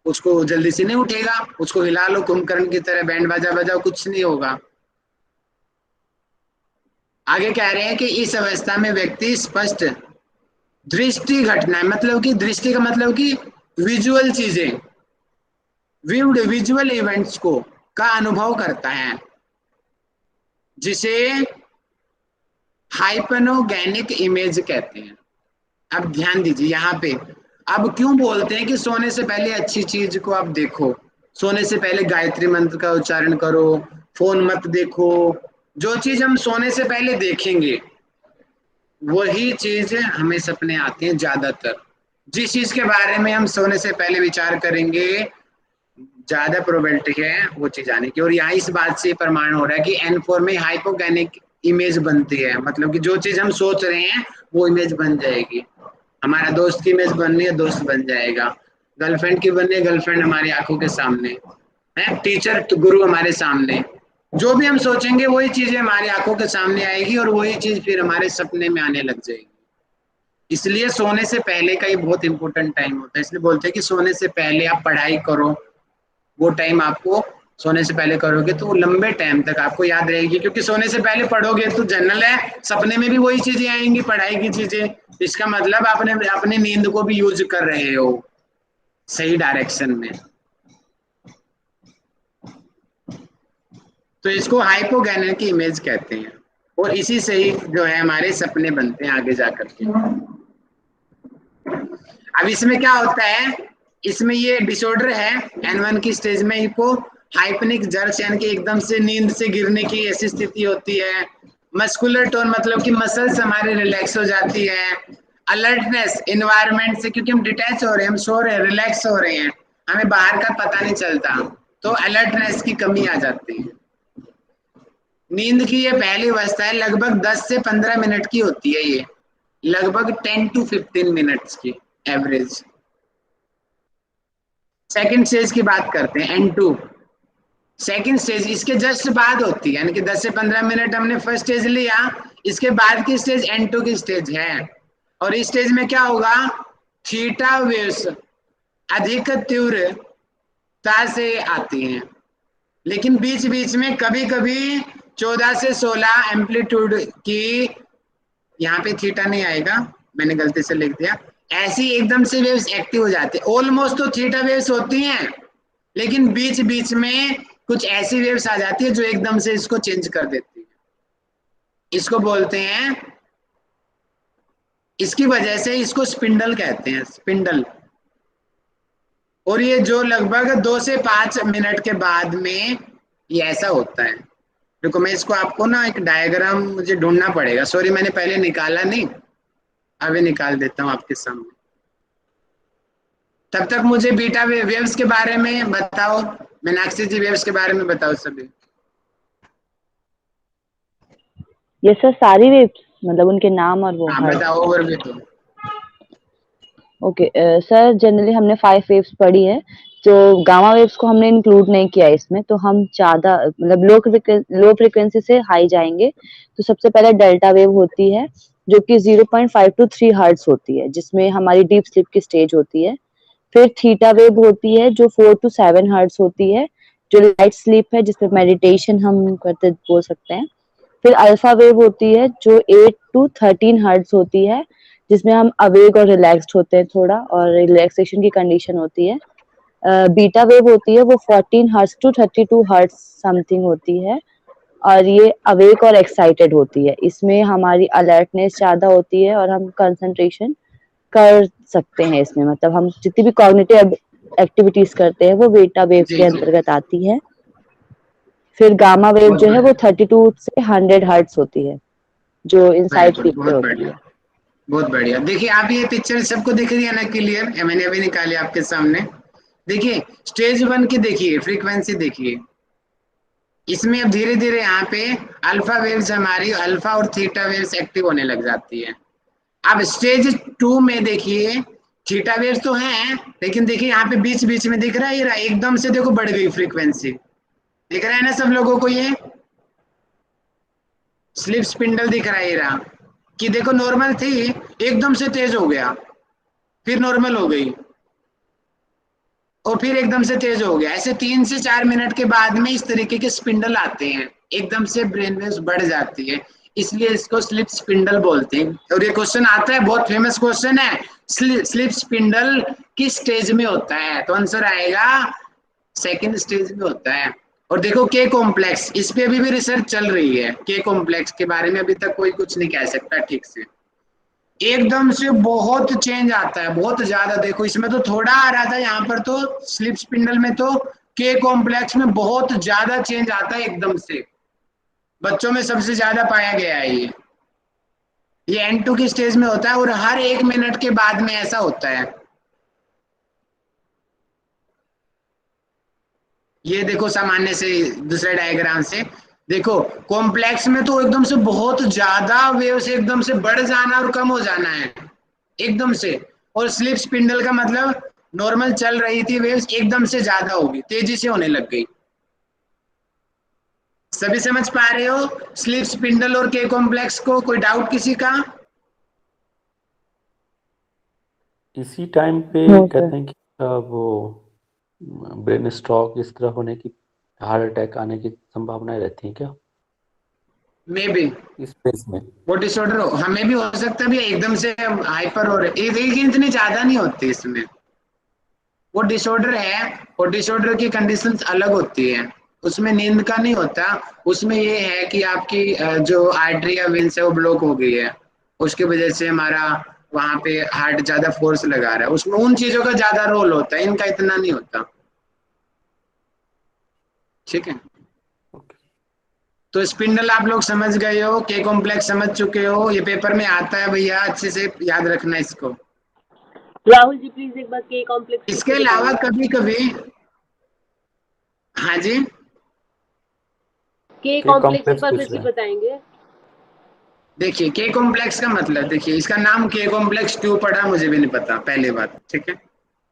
उसको जल्दी से नहीं उठेगा, उसको हिला लो कुंभकर्ण की तरह, बैंड बाजा बजाओ, कुछ नहीं होगा। आगे कह रहे हैं कि इस अवस्था में व्यक्ति स्पष्ट दृष्टि घटना, मतलब कि दृष्टि का मतलब कि विजुअल चीजें, विव्ड विजुअल इवेंट्स को का अनुभव करता है, जिसे हाइपनोगेनिक इमेज कहते हैं। अब ध्यान दीजिए यहाँ पे, अब क्यों बोलते हैं कि सोने से पहले अच्छी चीज को आप देखो, सोने से पहले गायत्री मंत्र का उच्चारण करो, फोन मत देखो। जो चीज हम सोने से पहले देखेंगे वही चीज हमें सपने आते हैं ज्यादातर। जिस चीज के बारे में हम सोने से पहले विचार करेंगे ज्यादा प्रोबेबिलिटी है वो चीज आने की। और यहाँ इस बात से प्रमाण हो रहा है कि N4 में हाइपोगेनिक इमेज बनती है, मतलब कि जो चीज हम सोच रहे हैं वो इमेज बन जाएगी। हमारा दोस्त की इमेज बननी है, दोस्त बन जाएगा। गर्लफ्रेंड की बननी है, गर्लफ्रेंड हमारी आंखों के सामने है। टीचर तो गुरु हमारे सामने, जो भी हम सोचेंगे वही चीजें हमारी आंखों के सामने आएगी, और वही चीज फिर हमारे सपने में आने लग जाएगी। इसलिए सोने से पहले का ही बहुत इंपॉर्टेंट टाइम होता है, इसलिए बोलते हैं कि सोने से पहले आप पढ़ाई करो, वो टाइम आपको सोने से पहले करोगे तो वो लंबे टाइम तक आपको याद रहेगी, क्योंकि सोने से पहले पढ़ोगे तो जनरल है, सपने में भी वही चीजें आएंगी, पढ़ाई की चीजें। इसका मतलब आपने अपनी नींद को भी यूज कर रहे हो सही डायरेक्शन में। तो इसको हाइपोगैनिक की इमेज कहते हैं, और इसी से ही जो है हमारे सपने बनते हैं आगे जाकर के। अब इसमें क्या होता है, इसमें ये डिसऑर्डर है N1 की स्टेज में, इको हाइपनिक जर्च यानी कि एकदम से नींद से गिरने की ऐसी स्थिति होती है। मस्कुलर टोन मतलब कि मसल्स हमारे रिलैक्स हो जाती है। अलर्टनेस इन्वायरमेंट से, क्योंकि हम डिटैच हो रहे हैं, हम सो रहे हैं, रिलैक्स हो रहे हैं, हमें बाहर का पता नहीं चलता, तो अलर्टनेस की कमी आ जाती है। नींद की ये पहली अवस्था है, लगभग 10 से 15 मिनट की होती है, ये लगभग 10 to 15 मिनट्स की एवरेज। सेकंड स्टेज की बात करते हैं N2। सेकंड स्टेज इसके जस्ट बाद होती है, यानी कि 10 से 15 मिनट हमने फर्स्ट स्टेज लिया, इसके बाद की स्टेज N2 की स्टेज है। और इस स्टेज में क्या होगा, थीटा वेव्स अधिक तीव्रता से आती हैं, लेकिन बीच बीच में कभी कभी 14 से 16 एम्पलीट्यूड की, यहाँ पे थीटा नहीं आएगा, मैंने गलती से लिख दिया, ऐसी एकदम से वेव्स एक्टिव हो जाती है। ऑलमोस्ट तो थीटा वेव्स होती हैं, लेकिन बीच बीच में कुछ ऐसी वेव्स आ जाती है जो एकदम से इसको चेंज कर देती है। इसको बोलते हैं, इसकी वजह से इसको स्पिंडल कहते हैं, स्पिंडल। और ये जो लगभग 2 से 5 मिनट के बाद में ये ऐसा होता है। देखो मैं इसको आपको ना एक डायग्राम मुझे ढूंढना पड़ेगा, सॉरी मैंने पहले निकाला नहीं, अभी निकाल देता हूँ आपके सामने। तब तक मुझे बीटा वेव्स के बारे में बताओ, मीनाक्षी जी वेव्स के बारे में बताओ सभी। ये सर सारी वेव्स मतलब उनके नाम और वो हाँ हर। बताओ ओवरव्यू तो। ओके सर, जनरली हमने 5 वेव्स पढ़ी है, तो गामा वेव्स को हमने इंक्लूड नहीं किया इसमें, तो हम ज्यादा मतलब लो फ्रिक्वेंसी से हाई जाएंगे। तो सबसे पहले डेल्टा वेव होती है जो कि 0.5 to 3 हर्ट्ज होती है, जिसमें हमारी डीप स्लीप की स्टेज होती है। फिर थीटा वेव होती है जो 4 to 7 हर्ट्ज होती है, जो लाइट स्लीप है, जिसमें मेडिटेशन हम करते बोल सकते हैं। फिर अल्फा वेव होती है जो 8 to 13 हर्ट्ज होती है, जिसमें हम अवेक और रिलैक्स्ड होते हैं थोड़ा, और रिलैक्सेशन की कंडीशन होती है। बीटा वेव होती है वो 14 हर्ट्ज टू 32 हर्ट्ज समथिंग होती है, और ये अवेक और एक्साइटेड होती है। इसमें हमारी अलर्टनेस ज्यादा होती है और हम कंसंट्रेशन कर सकते हैं इसमें, मतलब हम जितनी भी कॉग्निटिव एक्टिविटीज करते हैं वो बीटा वेव जी के जी, अंतर्गत आती है। फिर गामा वेव बहुत जो है वो बढ़िया, 32 से 100 हर्ट्ज होती है, जो वेरी इनसाइड गुड, स्लीप पे बहुत होती है। बढ़िया, बहुत बढ़िया। देखिए आप ये पिक्चर सबको दिख रही है ना क्लियर, मैंने अभी निकाली आपके सामने। देखिए स्टेज 1 की देखिए फ्रीक्वेंसी देखिए, इसमें अब धीरे धीरे यहाँ पे अल्फा वेव्स हमारी अल्फा और थीटा वेव्स एक्टिव होने लग जाती है। अब स्टेज 2 में देखिए थीटा वेव्स तो हैं, लेकिन देखिए यहाँ पे बीच बीच में दिख रहा है, ये रहा एकदम से देखो बढ़ गई फ्रीक्वेंसी, दिख रहा है ना सब लोगों को, ये स्लिप स्पिंडल दिख रहा है, ये रहा कि देखो नॉर्मल थी एकदम से तेज हो गया, फिर नॉर्मल हो गई, और फिर एकदम से तेज हो गया। ऐसे 3 से 4 मिनट के बाद में इस तरीके के स्पिंडल आते हैं, एकदम से ब्रेन वेव्स बढ़ जाती है, इसलिए इसको स्लिप स्पिंडल बोलते हैं। और ये क्वेश्चन आता है, बहुत फेमस क्वेश्चन है, स्लिप स्पिंडल किस स्टेज में होता है, तो आंसर आएगा सेकंड स्टेज में होता है। और देखो के कॉम्प्लेक्स, इस पे अभी भी रिसर्च चल रही है, के कॉम्प्लेक्स के बारे में अभी तक कोई कुछ नहीं कह सकता ठीक से। एकदम से बहुत चेंज आता है, बहुत ज्यादा। देखो इसमें तो थोड़ा आ रहा था, यहाँ पर तो स्लिप स्पिंडल में तो के कॉम्प्लेक्स में बहुत ज्यादा चेंज आता है एकदम से, बच्चों में सबसे ज्यादा पाया गया है ये N2 की स्टेज में होता है, और हर 1 मिनट के बाद में ऐसा होता है। ये देखो सामान्य से दूसरे डायग्राम से देखो, कॉम्प्लेक्स में तो एकदम से बहुत ज्यादा वेव से एकदम से बढ़ जाना और कम हो जाना है एकदम से, और स्लिप स्पिंडल का मतलब नॉर्मल चल रही थी वेव्स एकदम से ज्यादा होगी, तेजी से होने लग गई। सभी समझ पा रहे हो स्लिप स्पिंडल और के कॉम्प्लेक्स को, कोई डाउट किसी का? इसी टाइम पे नो सर। कहते हैं कि वो ब्रेन स्ट्रोक इस तरह होने की हार्ट अटैक आने की संभावनाएं रहती हैं क्या मे बी इस फेज में? वो डिसऑर्डर हमें भी हो सकता है भी एकदम से हाइपर हो रहे, लेकिन इतनी ज्यादा नहीं होती इसमें। वो डिसऑर्डर है, और डिसऑर्डर की कंडीशंस अलग होती है, उसमें नींद का नहीं होता। उसमें ये है कि आपकी जो आर्टरी या वेन्स है वो ब्लॉक हो गई है, उसकी वजह से हमारा वहां पे हार्ट ज्यादा फोर्स लगा रहा है, उसमें उन चीजों का ज्यादा रोल होता है, इनका इतना नहीं होता। ठीक है, ओके। तो स्पिंडल आप लोग समझ गए हो, के कॉम्प्लेक्स समझ चुके हो, ये पेपर में आता है भैया, अच्छे से याद रखना इसको। राहुल जी प्लीज एक बार के कॉम्प्लेक्स इसके फिर से अलावा बताएंगे। कभी कभी, हाँ जी, के के कॉम्प्लेक्स एक कॉम्प्लेक्स बार फिर पूछ से रहे हैं। बताएंगे। देखिए के कॉम्प्लेक्स का मतलब, देखिए इसका नाम के कॉम्प्लेक्स क्यों पड़ा मुझे भी नहीं पता, पहली बात। ठीक है,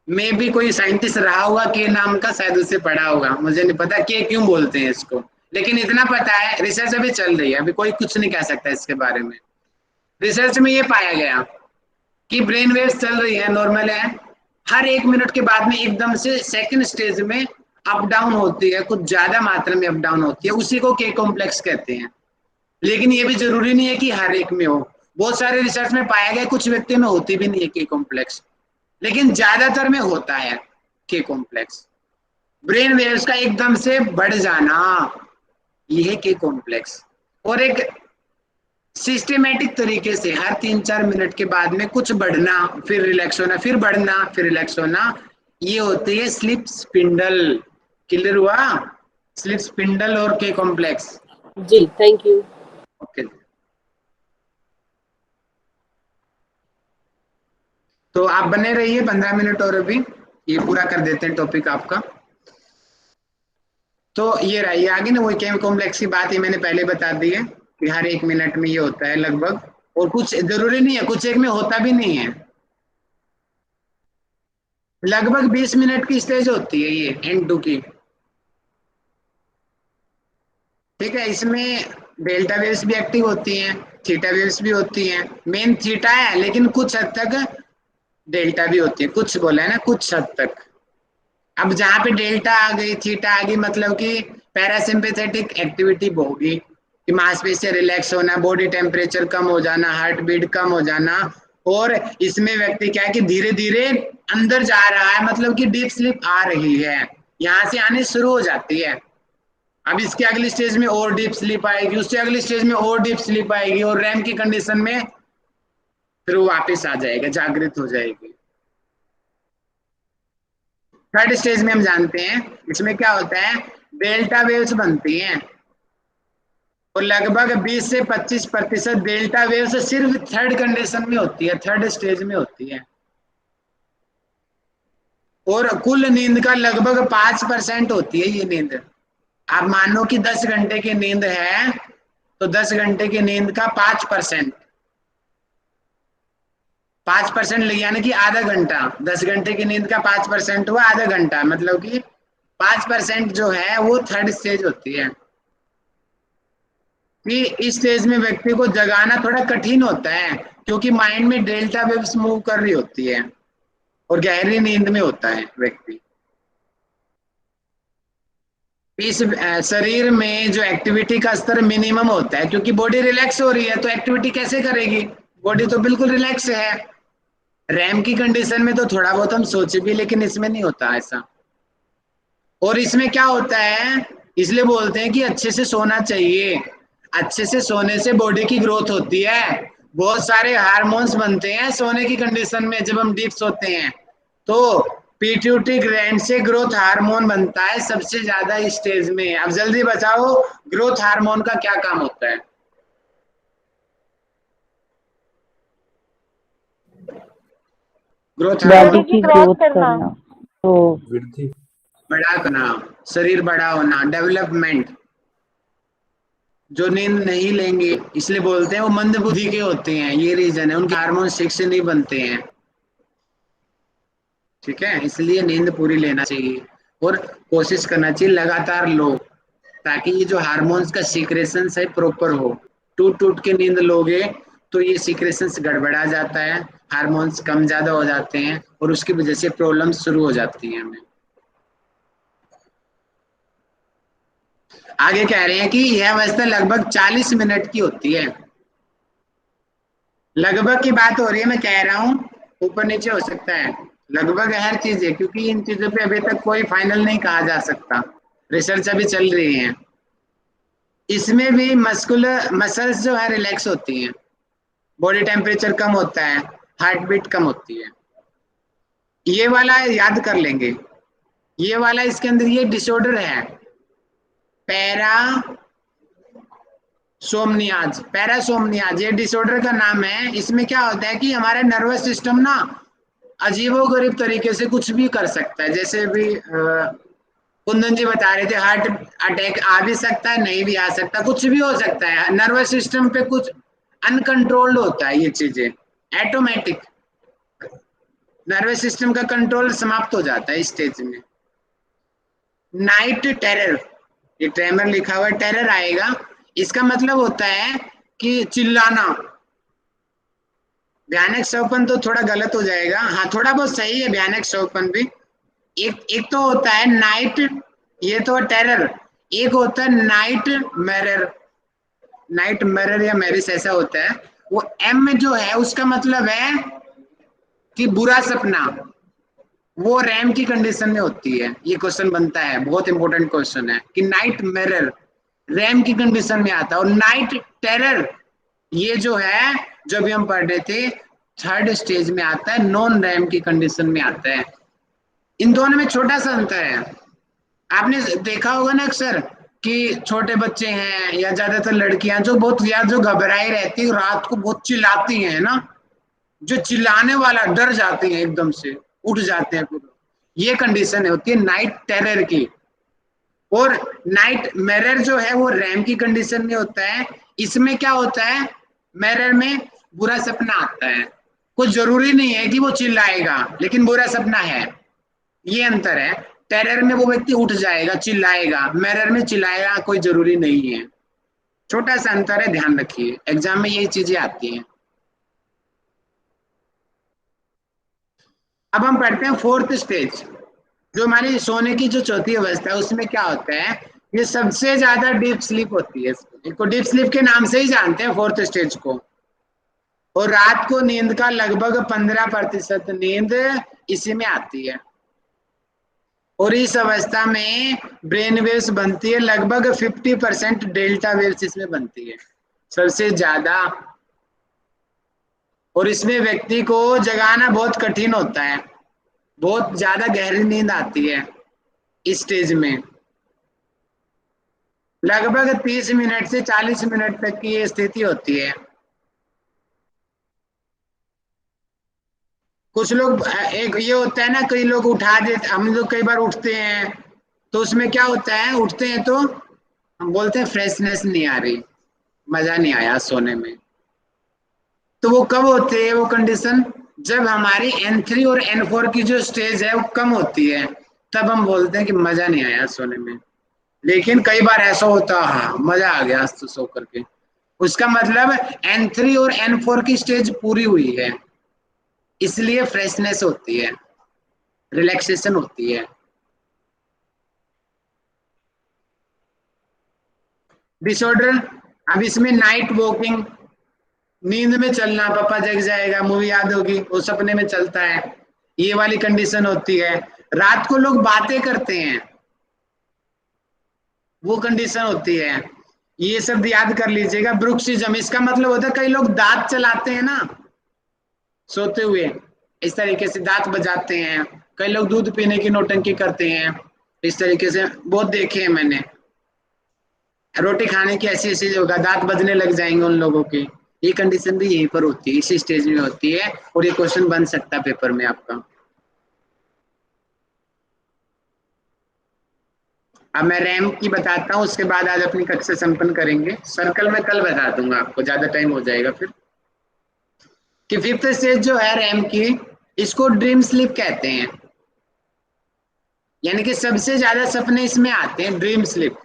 मे भी कोई साइंटिस्ट रहा होगा के नाम का, शायद उससे पढ़ा होगा, मुझे नहीं पता के क्यों बोलते हैं इसको, लेकिन इतना पता है रिसर्च अभी चल रही है, अभी कोई कुछ नहीं कह सकता इसके बारे में। रिसर्च में ये पाया गया कि ब्रेन वेव्स चल रही है, नॉर्मल है, हर 1 मिनट के बाद में एकदम से सेकंड स्टेज में अप डाउन होती है, कुछ ज्यादा मात्रा में अप डाउन होती है, उसी को के कॉम्प्लेक्स कहते हैं। लेकिन ये भी जरूरी नहीं है कि हर एक में हो, बहुत सारे रिसर्च में पाया गया कुछ व्यक्ति में होती भी नहीं है के कॉम्प्लेक्स, लेकिन ज्यादातर में होता है के कॉम्प्लेक्स। ब्रेन वेव्स का एकदम से बढ़ जाना, ये है के कॉम्प्लेक्स। और एक सिस्टमेटिक तरीके से हर 3-4 मिनट के बाद में कुछ बढ़ना, फिर रिलैक्स होना, फिर बढ़ना, फिर रिलैक्स होना, ये होती है स्लिप स्पिंडल। क्लियर हुआ? स्लिप स्पिंडल और के कॉम्प्लेक्स। जी थैंक यू। ओके, तो आप बने रहिए 15 मिनट और, अभी ये पूरा कर देते हैं टॉपिक आपका। तो ये रहा, ये आगे ना वही के कॉम्प्लेक्स की बात, ये मैंने पहले बता दी है कि हर 1 मिनट में ये होता है लगभग, और कुछ जरूरी नहीं है, कुछ एक में होता भी नहीं है। लगभग 20 मिनट की स्टेज होती है ये N2 की। ठीक है, इसमें डेल्टा वेव्स भी एक्टिव होती हैं, थीटा वेव्स भी होती हैं, मेन थीटा है लेकिन कुछ हद तक डेल्टा भी होती है, कुछ बोला है ना, कुछ हद तक। अब जहां पे डेल्टा आ गई, थीटा आ गई, मतलब कि पैरासिम्पैथेटिक एक्टिविटी होगी, कि मांसपेशियां रिलैक्स होना, बॉडी टेम्परेचर कम हो जाना, हार्ट बीट कम हो जाना, और इसमें व्यक्ति क्या है कि धीरे धीरे अंदर जा रहा है, मतलब कि डीप स्लीप आ रही है, यहाँ से आने शुरू हो जाती है। अब इसके अगली स्टेज में और डीप स्लीप आएगी, उससे अगली स्टेज में और डीप स्लीप आएगी, और रैम की कंडीशन में फिर वो वापस आ जाएगा, जागृत हो जाएगी। थर्ड स्टेज में हम जानते हैं इसमें क्या होता है, डेल्टा वेव्स बनती हैं, और लगभग 20 से 25% डेल्टा वेव्स सिर्फ थर्ड कंडीशन में होती है, थर्ड स्टेज में होती है, और कुल नींद का लगभग 5% होती है ये नींद। आप मानो कि 10 घंटे की नींद है, तो 10 घंटे की नींद का 5%, 5% यानी कि आधा घंटा, 10 घंटे की नींद का 5% हुआ आधा घंटा, मतलब कि 5% जो है वो थर्ड स्टेज होती है। कि इस स्टेज में व्यक्ति को जगाना थोड़ा कठिन होता है, क्योंकि माइंड में डेल्टा वेव्स मूव कर रही होती है, और गहरी नींद में होता है व्यक्ति। इस शरीर में जो एक्टिविटी का स्तर मिनिमम होता है, क्योंकि बॉडी रिलैक्स हो रही है, तो एक्टिविटी कैसे करेगी, बॉडी तो बिल्कुल रिलैक्स है। रैम की कंडीशन में तो थोड़ा बहुत हम सोचे भी, लेकिन इसमें नहीं होता ऐसा। और इसमें क्या होता है, इसलिए बोलते हैं कि अच्छे से सोना चाहिए, अच्छे से सोने से बॉडी की ग्रोथ होती है, बहुत सारे हार्मोन्स बनते हैं सोने की कंडीशन में, जब हम डीप सोते हैं तो पीट्यूटरी ग्लैंड से ग्रोथ हार्मोन बनता है सबसे ज्यादा इस स्टेज में। अब जल्दी बताओ, ग्रोथ हार्मोन का क्या काम होता है? ग्रोथ बॉडी हार्मोन की ग्रोथ करना, तो वृद्धि। बड़ा करना, शरीर बड़ा होना, डेवलपमेंट। जो नींद नहीं लेंगे इसलिए बोलते हैं वो मंद बुद्धि के होते हैं, ये रीजन है, उनके हार्मोन ठीक से नहीं बनते हैं। ठीक है, इसलिए नींद पूरी लेना चाहिए, और कोशिश करना चाहिए लगातार लो, ताकि ये जो हार्मोन्स का सीक्रेशन है प्रॉपर हो। टूट टूट के नींद लोगे तो ये सीक्रेशंस गड़बड़ा जाता है, हार्मोन्स कम ज्यादा हो जाते हैं, और उसकी वजह से प्रॉब्लम शुरू हो जाती है हमें। आगे कह रहे हैं कि यह अवस्था लगभग 40 मिनट की होती है। लगभग की बात हो रही है, मैं कह रहा हूं ऊपर नीचे हो सकता है, लगभग हर चीज है, क्योंकि इन चीजों पे अभी तक कोई फाइनल नहीं कहा जा सकता, रिसर्च अभी चल रही है। इसमें भी मस्कुलर मसल्स जो है रिलैक्स होती हैं, बॉडी टेम्परेचर कम होता है, हार्ट बीट कम होती है। ये वाला याद कर लेंगे, ये वाला इसके अंदर ये डिसऑर्डर है पैरासोमनियाज, ये डिसऑर्डर का नाम है। इसमें क्या होता है कि हमारा नर्वस सिस्टम ना अजीबोगरीब तरीके से कुछ भी कर सकता है। जैसे भी कुंदन जी बता रहे थे, हार्ट अटैक आ भी सकता है, नहीं भी आ सकता, कुछ भी हो सकता है। नर्वस सिस्टम पे कुछ अनकंट्रोल्ड होता है, ये चीजें ऑटोमेटिक नर्वस सिस्टम का कंट्रोल समाप्त हो जाता है इस स्टेज में। नाइट टेरर, ये ट्रेमर लिखा हुआ है, टेरर आएगा, इसका मतलब होता है कि चिल्लाना। भयानक स्वप्न तो थोड़ा गलत हो जाएगा, हाँ थोड़ा बहुत सही है भयानक स्वप्न भी। एक तो होता है नाइट, ये तो टेरर, एक होता है नाइट मेरर। नाइट मेरर या मेरिस ऐसा होता है, वो एम जो है उसका मतलब है कि बुरा सपना, वो रैम की कंडीशन में होती है। ये क्वेश्चन बनता है, बहुत इंपॉर्टेंट क्वेश्चन है कि नाइट मेरर रैम की कंडीशन में आता है, और नाइट टेरर ये जो है जो भी हम पढ़ रहे थे थर्ड स्टेज में आता है, नॉन रैम की कंडीशन में आता है। इन दोनों में छोटा सा अंतर है। आपने देखा होगा ना अक्सर कि छोटे बच्चे हैं या ज्यादातर लड़कियां जो बहुत ज्यादा जो घबराई रहती है, रात को बहुत चिल्लाती हैं ना, जो चिल्लाने वाला डर जाती हैं, एकदम से उठ जाते हैं पूरा, ये कंडीशन होती है नाइट टेरर की। और नाइट मिरर जो है वो रैम की कंडीशन में होता है। इसमें क्या होता है, मिरर में बुरा सपना आता है, कुछ जरूरी नहीं है कि वो चिल्लाएगा, लेकिन बुरा सपना है, ये अंतर है। टेरर में वो व्यक्ति उठ जाएगा, चिल्लाएगा, मिरर में चिल्लाएगा कोई जरूरी नहीं है, छोटा सा अंतर है, ध्यान रखिए, एग्जाम में यही चीजें आती हैं। अब हम पढ़ते हैं फोर्थ स्टेज, जो हमारी सोने की जो चौथी अवस्था है, उसमें क्या होता है, ये सबसे ज्यादा डीप स्लीप होती है। इसको डीप स्लीप के नाम से ही जानते हैं फोर्थ स्टेज को। और रात को नींद का लगभग 15% नींद इसी में आती है। और इस अवस्था में ब्रेन वेव्स बनती है, लगभग 50% डेल्टा वेव्स इसमें बनती है, सबसे ज्यादा। और इसमें व्यक्ति को जगाना बहुत कठिन होता है, बहुत ज्यादा गहरी नींद आती है इस स्टेज में। लगभग 30 मिनट से 40 मिनट तक की ये स्थिति होती है। कुछ लोग, एक ये होता है ना, कई लोग उठा देते, हम लोग कई बार उठते हैं तो उसमें क्या होता है, उठते हैं तो हम बोलते हैं फ्रेशनेस नहीं आ रही, मजा नहीं आया सोने में। तो वो कब होते है वो कंडीशन, जब हमारी N3 और N4 की जो स्टेज है वो कम होती है, तब हम बोलते हैं कि मजा नहीं आया सोने में। लेकिन कई बार ऐसा होता है, हाँ मजा आ गया तो सो करके, उसका मतलब N3 और N4 की स्टेज पूरी हुई है, इसलिए फ्रेशनेस होती है, रिलैक्सेशन होती है। डिसऑर्डर, अब इसमें नाइट वॉकिंग, नींद में चलना, पापा जग जाएगा, मूवी याद होगी, वो सपने में चलता है, ये वाली कंडीशन होती है। रात को लोग बातें करते हैं, वो कंडीशन होती है। ये सब याद कर लीजिएगा। ब्रुक्सिज्म, इसका मतलब होता है कई लोग दांत चलाते हैं ना सोते हुए, इस तरीके से दांत बजाते हैं। कई लोग दूध पीने की नौटंकी करते हैं, इस तरीके से बहुत देखे हैं मैंने। रोटी खाने की ऐसी ऐसी होगा, दांत बजने लग जाएंगे उन लोगों के, ये कंडीशन भी यहीं पर होती है, इसी स्टेज में होती है। और ये क्वेश्चन बन सकता है पेपर में आपका। अब मैं रैम की बताता हूँ, उसके बाद आज अपनी कक्षा संपन्न करेंगे। सर्कल में कल बता दूंगा आपको, ज्यादा टाइम हो जाएगा फिर। कि फिफ्थ स्टेज जो है रैम की, इसको ड्रीम स्लीप कहते हैं, यानी कि सबसे ज्यादा सपने इसमें आते हैं, ड्रीम स्लीप।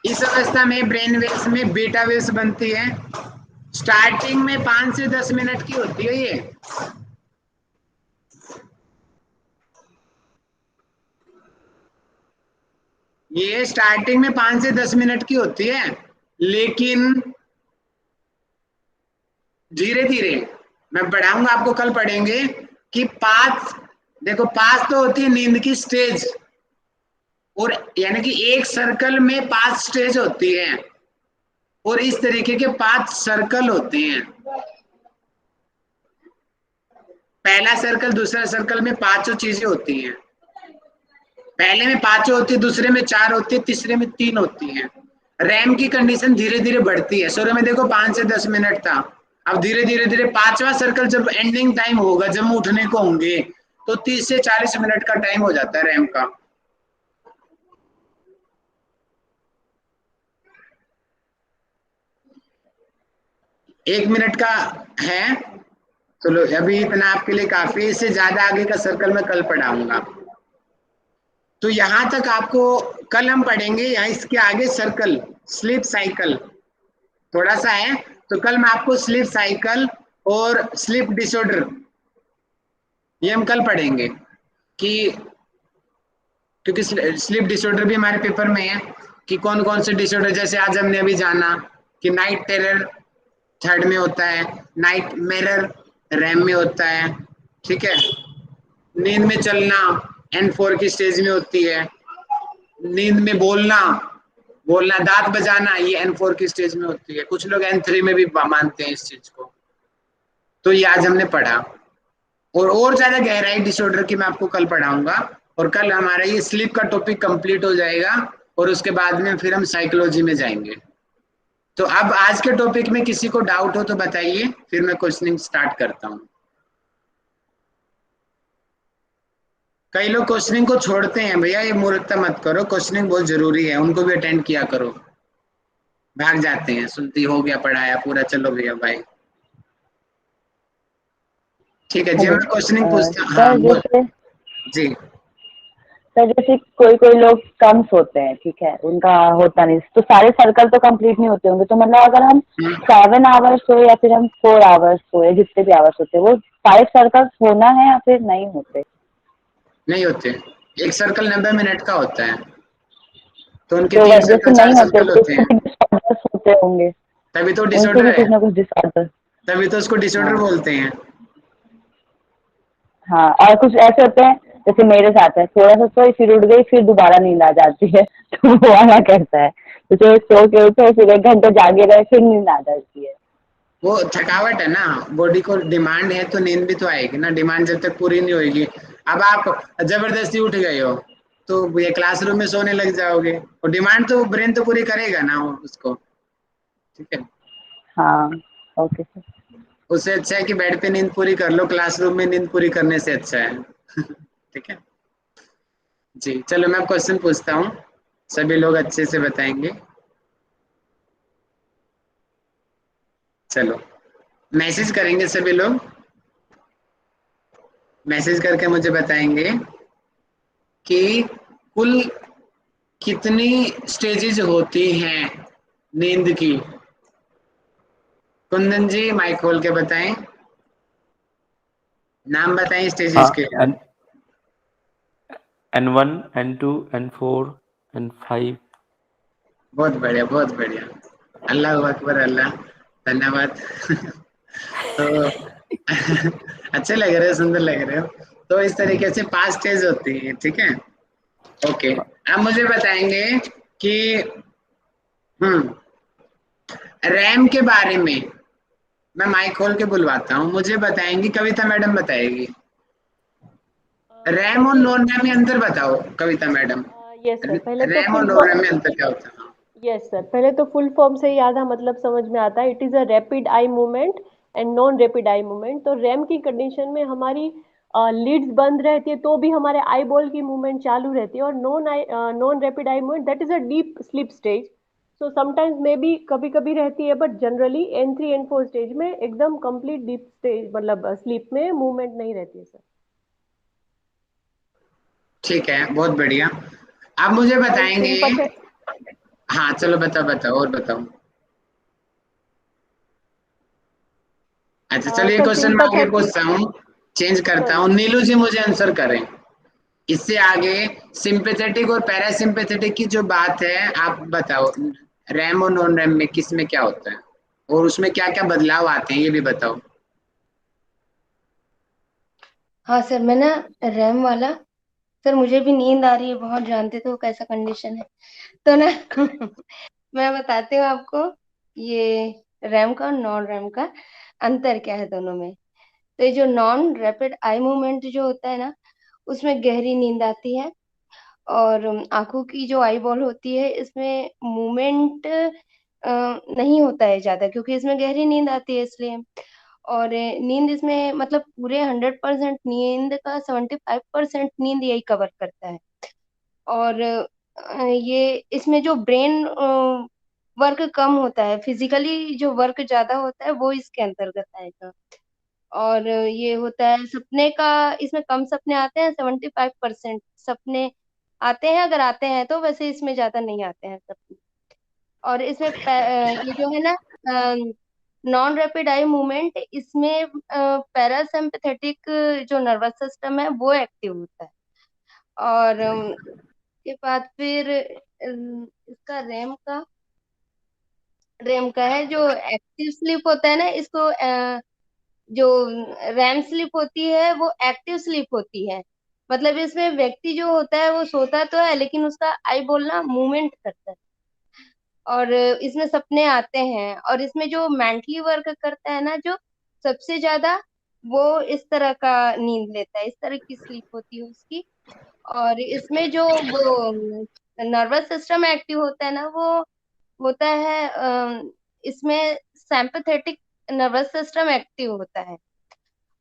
इस अवस्था में ब्रेन वेव्स में बीटा वेव्स बनती है। स्टार्टिंग में 5 से 10 मिनट की होती है ये। ये स्टार्टिंग में 5 से 10 मिनट की होती है, लेकिन धीरे धीरे मैं पढ़ाऊंगा आपको, कल पढ़ेंगे कि 5, देखो 5 तो होती है नींद की स्टेज, और यानी कि एक सर्कल में 5 स्टेज होती है, और इस तरीके के 5 सर्कल होते हैं। पहला सर्कल, दूसरा सर्कल में 5 चीजें होती हैं। पहले में 5 होती है, दूसरे में 4 होती है, तीसरे में 3 होती हैं। रैम की कंडीशन धीरे धीरे बढ़ती है। शुरू में देखो 5 से 10 मिनट था, अब धीरे धीरे धीरे 5वां सर्कल जब एंडिंग टाइम होगा, जब हम उठने को होंगे, तो 30 से 40 मिनट का टाइम हो जाता है रैम का। एक मिनट का है, चलो अभी इतना आपके लिए काफी है। इससे ज्यादा आगे का सर्कल मैं कल पढ़ाऊंगा। तो यहां तक आपको कल हम पढ़ेंगे। यहाँ इसके आगे सर्कल, स्लीप साइकिल थोड़ा सा है, तो कल मैं आपको स्लीप साइकिल और स्लीप डिसऑर्डर ये हम कल पढ़ेंगे, कि क्योंकि स्लीप डिसऑर्डर भी हमारे पेपर में है कि कौन कौन से डिसऑर्डर, जैसे आज हमने अभी जाना कि नाइट टेरर थर्ड में होता है, नाइट मिरर रैम में होता है, ठीक है। नींद में चलना N4 की स्टेज में होती है। नींद में बोलना दांत बजाना, ये N4 की स्टेज में होती है। कुछ लोग N3 में भी मानते हैं इस चीज को। तो ये आज हमने पढ़ा, और ज्यादा गहराई डिसऑर्डर की मैं आपको कल पढ़ाऊंगा, और कल हमारा ये स्लीप का टॉपिक कंप्लीट हो जाएगा, और उसके बाद में फिर हम साइकोलॉजी में जाएंगे। तो अब आज के टॉपिक में किसी को डाउट हो तो बताइए, फिर मैं क्वेश्चनिंग स्टार्ट करता हूँ। कई लोग क्वेश्चनिंग को छोड़ते हैं, भैया ये मूर्खता मत करो, क्वेश्चनिंग बहुत जरूरी है, उनको भी अटेंड किया करो। भाग जाते हैं, सुनती हो गया पढ़ाया पूरा, चलो भैया भाई, ठीक है जी। हेलो मैं क्वेश्चनिंग पूछता हूँ। सर, हाँ जैसे जी। सर जैसे कोई कोई लोग कम सोते हैं, ठीक है, उनका होता नहीं, तो सारे सर्कल तो कंप्लीट नहीं होते होंगे, तो मतलब अगर हम 7 आवर्स हो या फिर हम 4 आवर्स हो या जितने भी आवर्स होते हैं, वो 5 सर्कल्स होना है या फिर नहीं होते? नहीं होते, एक सर्कल 90 मिनट का होता है, तो उनके तो 3 जैसे सर्कल 4 नहीं होते सर्कल तो होते उसके हैं, भी डिसऑर्डर्स होते होंगे, तभी तो उनसे डिसऑर्डर भी है, कुछ ना कुछ डिसऑर्डर। तभी तो उसको डिसऑर्डर हाँ बोलते हैं। हाँ, और कुछ ऐसे होते हैं जैसे मेरे साथ है, थोड़ा सा सोई फिर उठ गई, फिर दोबारा नींद आ जाती है तो वो वाला कैसा है? तो सो के उठे फिर 1 घंटे जागे रहे, फिर नींद आ जाती है। वो थकावट है ना, बॉडी को डिमांड है तो नींद भी तो आएगी ना, डिमांड जब तक पूरी नहीं होगी। अब आप जबरदस्ती उठ गए हो तो ये क्लासरूम में सोने लग जाओगे, और डिमांड तो ब्रेन तो पूरी करेगा ना उसको, ठीक है। हाँ, ओके सर। उससे अच्छा है कि बेड पे नींद पूरी कर लो, क्लासरूम में नींद पूरी करने से अच्छा है ठीक है जी। चलो मैं क्वेश्चन पूछता हूँ, सभी लोग अच्छे से बताएंगे। चलो मैसेज करेंगे सभी लोग, मैसेज करके मुझे बताएंगे कि कुल कितनी स्टेजेस होती हैं नींद की। कुंदन जी माइक खोल के बताएं, नाम बताएं स्टेजेस हाँ, के। N1, N2, N4, N5। बहुत बढ़िया, बहुत बढ़िया, अल्लाह अकबर, अल्लाह, धन्यवाद तो अच्छे लग रहे हो, सुंदर लग रहे हो। तो इस तरीके से 5 स्टेज होती है, ठीक है। ओके, अब मुझे बताएंगे कि रैम के बारे में, मैं माइक खोल के बुलवाता हूँ, मुझे बताएंगी, कविता मैडम बताएगी। रैम और नॉन रैम में अंतर बताओ कविता मैडम। यस सर, पहले तो रैम और फुल नॉन रैम में अंतर क्या होता है? यस सर, पहले तो फुल फॉर्म से ही आधा मतलब समझ में आता है। It is a rapid eye movement and non rapid eye movement. तो रैम की कंडीशन में हमारी लीड्स बंद रहती है तो भी हमारे आई बॉल की मूवमेंट चालू रहती है। और non rapid eye movement that is a deep sleep stage. So sometimes may be कभी कभी रहती है, but generally N3 N4 stage में एकदम कंप्लीट डीप स्टेज मतलब स्लीप में मूवमेंट नहीं रहती है सर। ठीक है, बहुत बढ़िया। आप मुझे और बताएंगे। सिंपल है। हाँ चलो बताओ बताओ और बताओ। अच्छा चलिए सर क्वेश्चन मैं आगे सिंपैथेटिक पूछता हूँ, चेंज करता सॉरी हूँ। नीलू जी मुझे आंसर करें, इससे आगे सिंपैथेटिक और पैरासिम्पैथेटिक की जो बात है, आप बताओ रैम और नॉन रैम में किस में क्या होता है और उसमें क्या क्या बदलाव आते हैं, ये भी बताओ। हाँ सर, मैं ना रैम वाला, सर मुझे भी नींद आ रही है बहुत, जानते तो कैसा कंडीशन है तो ना मैं बताती हूँ आपको ये रैम का और नॉन रैम का अंतर क्या है दोनों में। तो ये जो नॉन रैपिड आई मूवमेंट जो होता है ना, उसमें गहरी नींद आती है, और आंखों की जो आई बॉल होती है इसमें मूवमेंट नहीं होता है ज्यादा, क्योंकि इसमें गहरी नींद आती है इसलिए। और नींद इसमें मतलब पूरे 100% नींद का 75% नींद यही कवर करता है। और ये इसमें जो ब्रेन वर्क कम होता है, फिजिकली जो वर्क ज्यादा होता है वो इसके अंतर्गत आएगा। और ये होता है सपने का, इसमें कम सपने आते हैं, 75% सपने आते हैं, अगर आते हैं तो, वैसे इसमें ज्यादा नहीं आते हैं सपने। और इसमें ये जो है ना नॉन रैपिड आई मूवमेंट, इसमें पैरासिम्पथेटिक जो नर्वस सिस्टम है वो एक्टिव होता है। और के बाद फिर इसका रैम का है जो एक्टिव स्लीप होता है ना, इसको जो रैम स्लीप होती है वो एक्टिव स्लीप होती है। मतलब इसमें व्यक्ति जो होता है वो सोता तो है, लेकिन उसका आई बोलना मूवमेंट करता है, और इसमें सपने आते हैं। और इसमें जो मेंटली वर्क करता है ना जो सबसे ज्यादा, वो इस तरह का नींद लेता है, इस तरह की स्लीप होती है उसकी। और इसमें जो वो नर्वस सिस्टम एक्टिव होता है ना, वो होता है इसमें सिंपैथेटिक नर्वस सिस्टम एक्टिव होता है।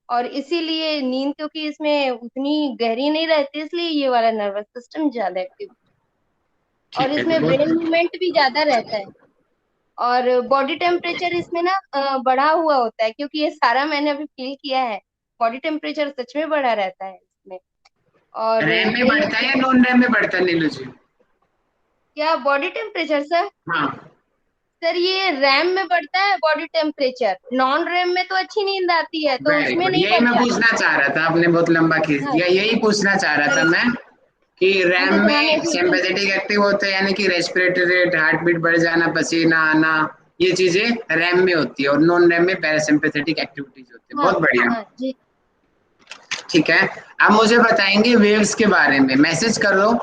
और इसीलिए नींद, क्योंकि इसमें उतनी गहरी नहीं रहती, इसलिए ये वाला नर्वस सिस्टम ज्यादा एक्टिव। और ठीक है जी, इसमें बहुत ब्रेन मूवमेंट भी ज्यादा रहता है। और बॉडी टेम्परेचर इसमें ना बढ़ा हुआ होता है, क्योंकि ये सारा मैंने अभी फील किया है, बॉडी टेम्परेचर सच में बढ़ा रहता है इसमें। और रैम में यही बढ़ता है या नॉन रैम में बढ़ता है नीलू जी? क्या बॉडी टेम्परेचर सर? हाँ, सर ये रैम में बढ़ता है बॉडी टेम्परेचर, नॉन रैम में तो अच्छी नींद आती है तो वेरी उसमें गुड, नहीं यही मैं बढ़ता। पूछना चाह रहा था, आपने बहुत लंबा खींच हाँ दिया, यही पूछना चाह रहा था सर, मैं कि मुझे रैम ध्यान है में कि एकदम। सिंपैथेटिक एक्टिव होते हैं, यानी कि रेस्पिरेटरी रेट, हार्ट बीट बढ़ जाना, पसीना आना, ये चीजें रैम में होती है, और नॉन रैम में पैरासिम्पैथेटिक एक्टिविटीज होती है। हाँ बहुत बढ़िया। हाँ जी। ठीक है, अब मुझे बताएंगे वेव्स के बारे में, मैसेज कर लो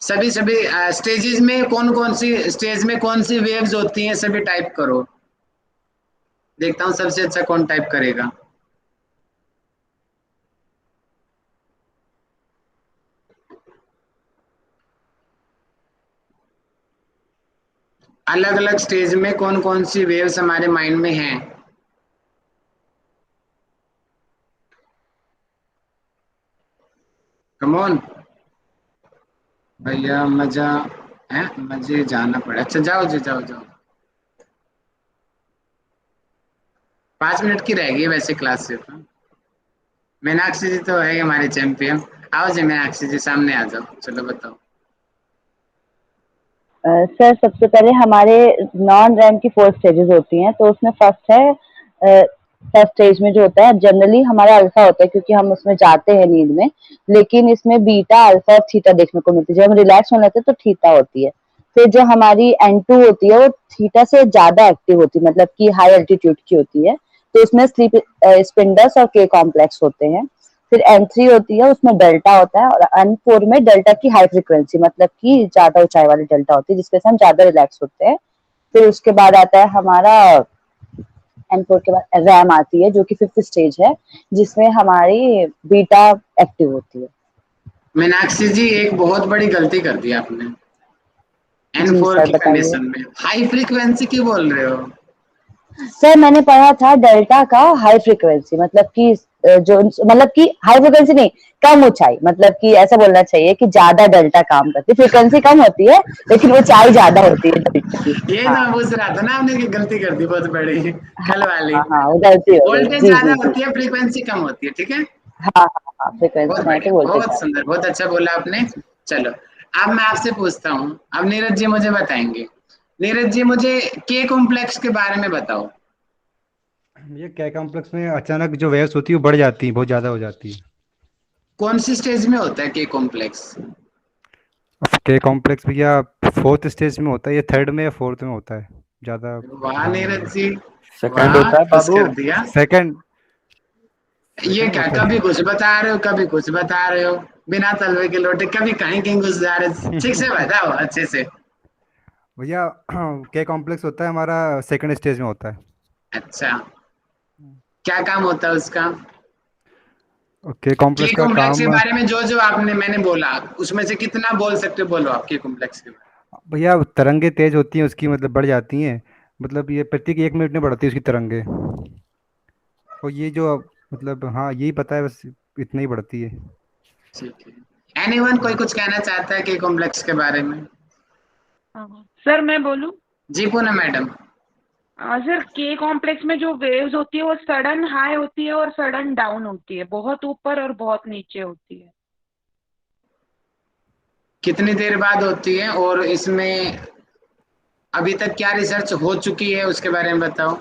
सभी सभी स्टेजेस में कौन कौन सी स्टेज में कौन सी वेव्स होती हैं, सभी टाइप करो, देखता हूँ सबसे अच्छा कौन टाइप करेगा। अलग अलग स्टेज में कौन कौन सी वेव्स हमारे माइंड में हैं। कम ऑन भैया, मजा है, मुझे जाना पड़ा। अच्छा जाओ जी, जाओ जाओ, 5 मिनट की रहेगी वैसे क्लास से तो। मीनाक्षी जी तो है हमारे चैंपियन। आओ जी मीनाक्षी जी, सामने आ जाओ, चलो बताओ। सर सबसे पहले हमारे नॉन रैम की 4 स्टेजेस होती हैं। तो उसमें फर्स्ट है, फर्स्ट स्टेज में जो होता है जनरली हमारा अल्फा होता है, क्योंकि हम उसमें जाते हैं नींद में। लेकिन इसमें बीटा, अल्फा और थीटा देखने को मिलती है। जब हम रिलैक्स होने लगते हैं तो थीटा होती है। फिर जो हमारी N2 होती है वो थीटा से ज्यादा एक्टिव होती है, मतलब कि हाई एल्टीट्यूड की होती है। तो उसमें स्लीप स्पिंडस और के कॉम्प्लेक्स होते हैं। फिर N3 होती है, उसमें डेल्टा होता है। और N4 में डेल्टा की हाई फ्रीक्वेंसी, मतलब कि ज्यादा ऊंचाई वाली डेल्टा होती है, जिसके से हम ज्यादा रिलैक्स होते हैं। फिर उसके बाद आता है हमारा N4 के बाद रैम आती है, जो कि 5th स्टेज है, जिसमें हमारी बीटा एक्टिव होती है। मीनाक्षी जी एक बहुत बड़ी गलती कर दी आपने, जी N4 सर की बताइए। कंडीशन में हाई फ्रीक्वेंसी क्यों बोल रहे हो? सर मैंने पढ़ा था डेल्टा का हाई फ्रीक्वेंसी, मतलब कि जो मतलब कि हाई फ्रीक्वेंसी नहीं, कम ऊंचाई, मतलब कि ऐसा बोलना चाहिए कि ज्यादा डेल्टा काम करती है। फ्रीक्वेंसी कम होती है लेकिन ऊंचाई ज्यादा होती है डेल्टा की। ये हाँ तो मैं पूछ रहा था ना, आपने की गलती कर दी बहुत बड़ी, हाँ कल वाली। हाँ हाँ, वो गलती हो गई। वोल्टेज जी ज्यादा जी जी। होती है, फ्रीक्वेंसी कम होती है, ठीक है। हाँ हाँ हाँ, बहुत फ्रीक्वेंसी में बढ़िया, तो वोल्टेज बहुत ज्यादा। सुंदर, बहुत अच्छा बोला आपने। चलो अब मैं आपसे पूछता हूँ, अब नीरज जी मुझे बताएंगे। नीरज जी मुझे के कॉम्प्लेक्स के बारे में बताओ। ये क्या कॉम्प्लेक्स में अचानक जो वेव्स होती है वो बढ़ जाती है, बहुत ज्यादा हो जाती है। कौन सी स्टेज में होता है के कॉम्प्लेक्स? के कॉम्प्लेक्स भैया 4th स्टेज में होता है, ये 3rd में या 4th में होता है, ज्यादा वाह ध्यान नहीं नीरज है। जी, सेकंड वाह, होता है खुश बाबू। कर दिया। सेकंड ये सेकंड क्या, होता कभी है। कुछ बता रहे हो, कभी कुछ बता रहे हो, बिना तलवे के लोटे, कभी कहीं कहीं घुस जा रहे। ठीक से बताओ अच्छे से। भैया के कॉम्प्लेक्स होता है हमारा 2nd स्टेज में होता है। अच्छा, क्या काम होता है उसका? के के कॉम्प्लेक्स का कॉम्प्लेक्स के काम बारे में जो जो आपने मैंने बोला, उसमें से कितना बोल सकते हो, बोलो आप के कॉम्प्लेक्स के बारे भैया, तरंगे तेज होती हैं उसकी, मतलब बढ़ जाती हैं, मतलब ये प्रत्येक 1 मिनट में बढ़ती है उसकी तरंगे। और ये जो मतलब हाँ यही पता है बस, इतना ही बढ़ती है। में। ठीक है, एनीवन कोई कुछ कहना चाहता है के कॉम्प्लेक्स के बारे में? सर मैं बोलूं? जी पूनम मैडम। सर के कॉम्प्लेक्स में जो वेव्स होती है वो सडन हाई होती है और सडन डाउन होती है, बहुत ऊपर और बहुत नीचे होती है। कितनी देर बाद होती है, और इसमें अभी तक क्या रिसर्च हो चुकी है उसके बारे में बताओ।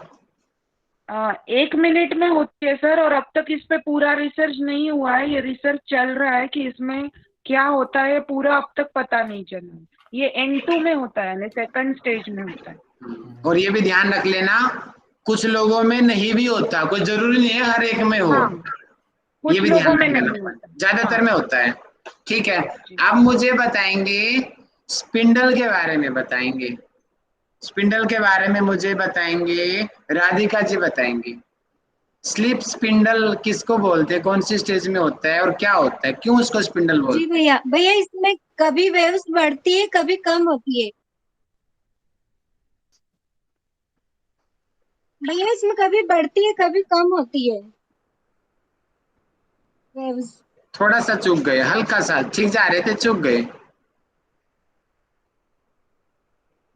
1 मिनट में होती है सर, और अब तक इस पे पूरा रिसर्च नहीं हुआ है, ये रिसर्च चल रहा है कि इसमें क्या होता है, पूरा अब तक पता नहीं चला। ये N2 में होता है, यानी सेकंड स्टेज में होता है। और ये भी ध्यान रख लेना, कुछ लोगों में नहीं भी होता, कुछ जरूरी नहीं है हर एक में हो। हाँ, ये कुछ भी लोगों ध्यान में रख नहीं लेना, होता। ज्यादातर हाँ में होता है। ठीक है, जी। अब मुझे बताएंगे स्पिंडल के बारे में, बताएंगे स्पिंडल के बारे में मुझे बताएंगे, राधिका जी बताएंगे। स्लीप स्पिंडल किसको बोलते हैं, कौन सी स्टेज में होता है और क्या होता है, क्यों उसको स्पिंडल जी बोलते भैया, भैया इसमें कभी वेव्स बढ़ती है कभी कम होती है। भैया इसमें कभी बढ़ती है कभी कम होती है वेव्स। हैं? थोड़ा सा चूक गए, हल्का सा, ठीक जा रहे थे चूक गए।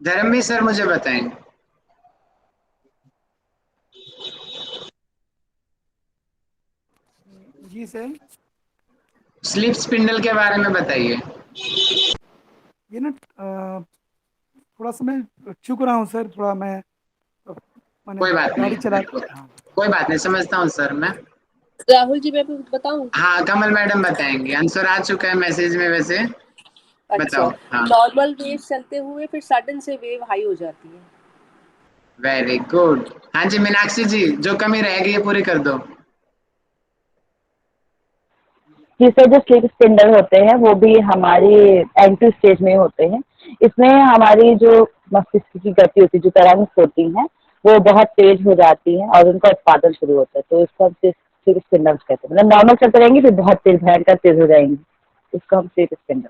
धर्मवीर सर मुझे बताएं। जी सर। स्लीप स्पिंडल के बारे में बताइए। ये ना थोड़ा सा मैं चूक रहा हूँ सर, थोड़ा मैं मैंने कोई बात गाड़ी चला। नहीं, हाँ। कोई बात नहीं, समझता हूँ सर मैं। राहुल जी मैं बताऊं? हाँ कमल मैडम बताएंगे, आंसर आ चुका है मैसेज में वैसे। अच्छा, बताओ। हाँ, नॉर्मल वेव चलते हुए फिर सडन से वेव हाई हो जाती है। Very good. हाँ जी मीनाक्षी जी, जो कमी रह गई है पूरी कर दो। जिससे जो स्लीप स्पिंडल होते हैं वो भी हमारी N2 स्टेज में होते हैं। इसमें हमारी जो मस्तिष्क की गति होती है, जो तरंग होती हैं, वो बहुत तेज हो जाती हैं और उनका उत्पादन शुरू होता है, तो इसको हम स्लीप स्पिंडल कहते हैं। मतलब नॉर्मल चलते रहेंगे फिर बहुत तेज, भयंकर तेज हो जाएंगे, इसको हम स्लीप स्पिंडल।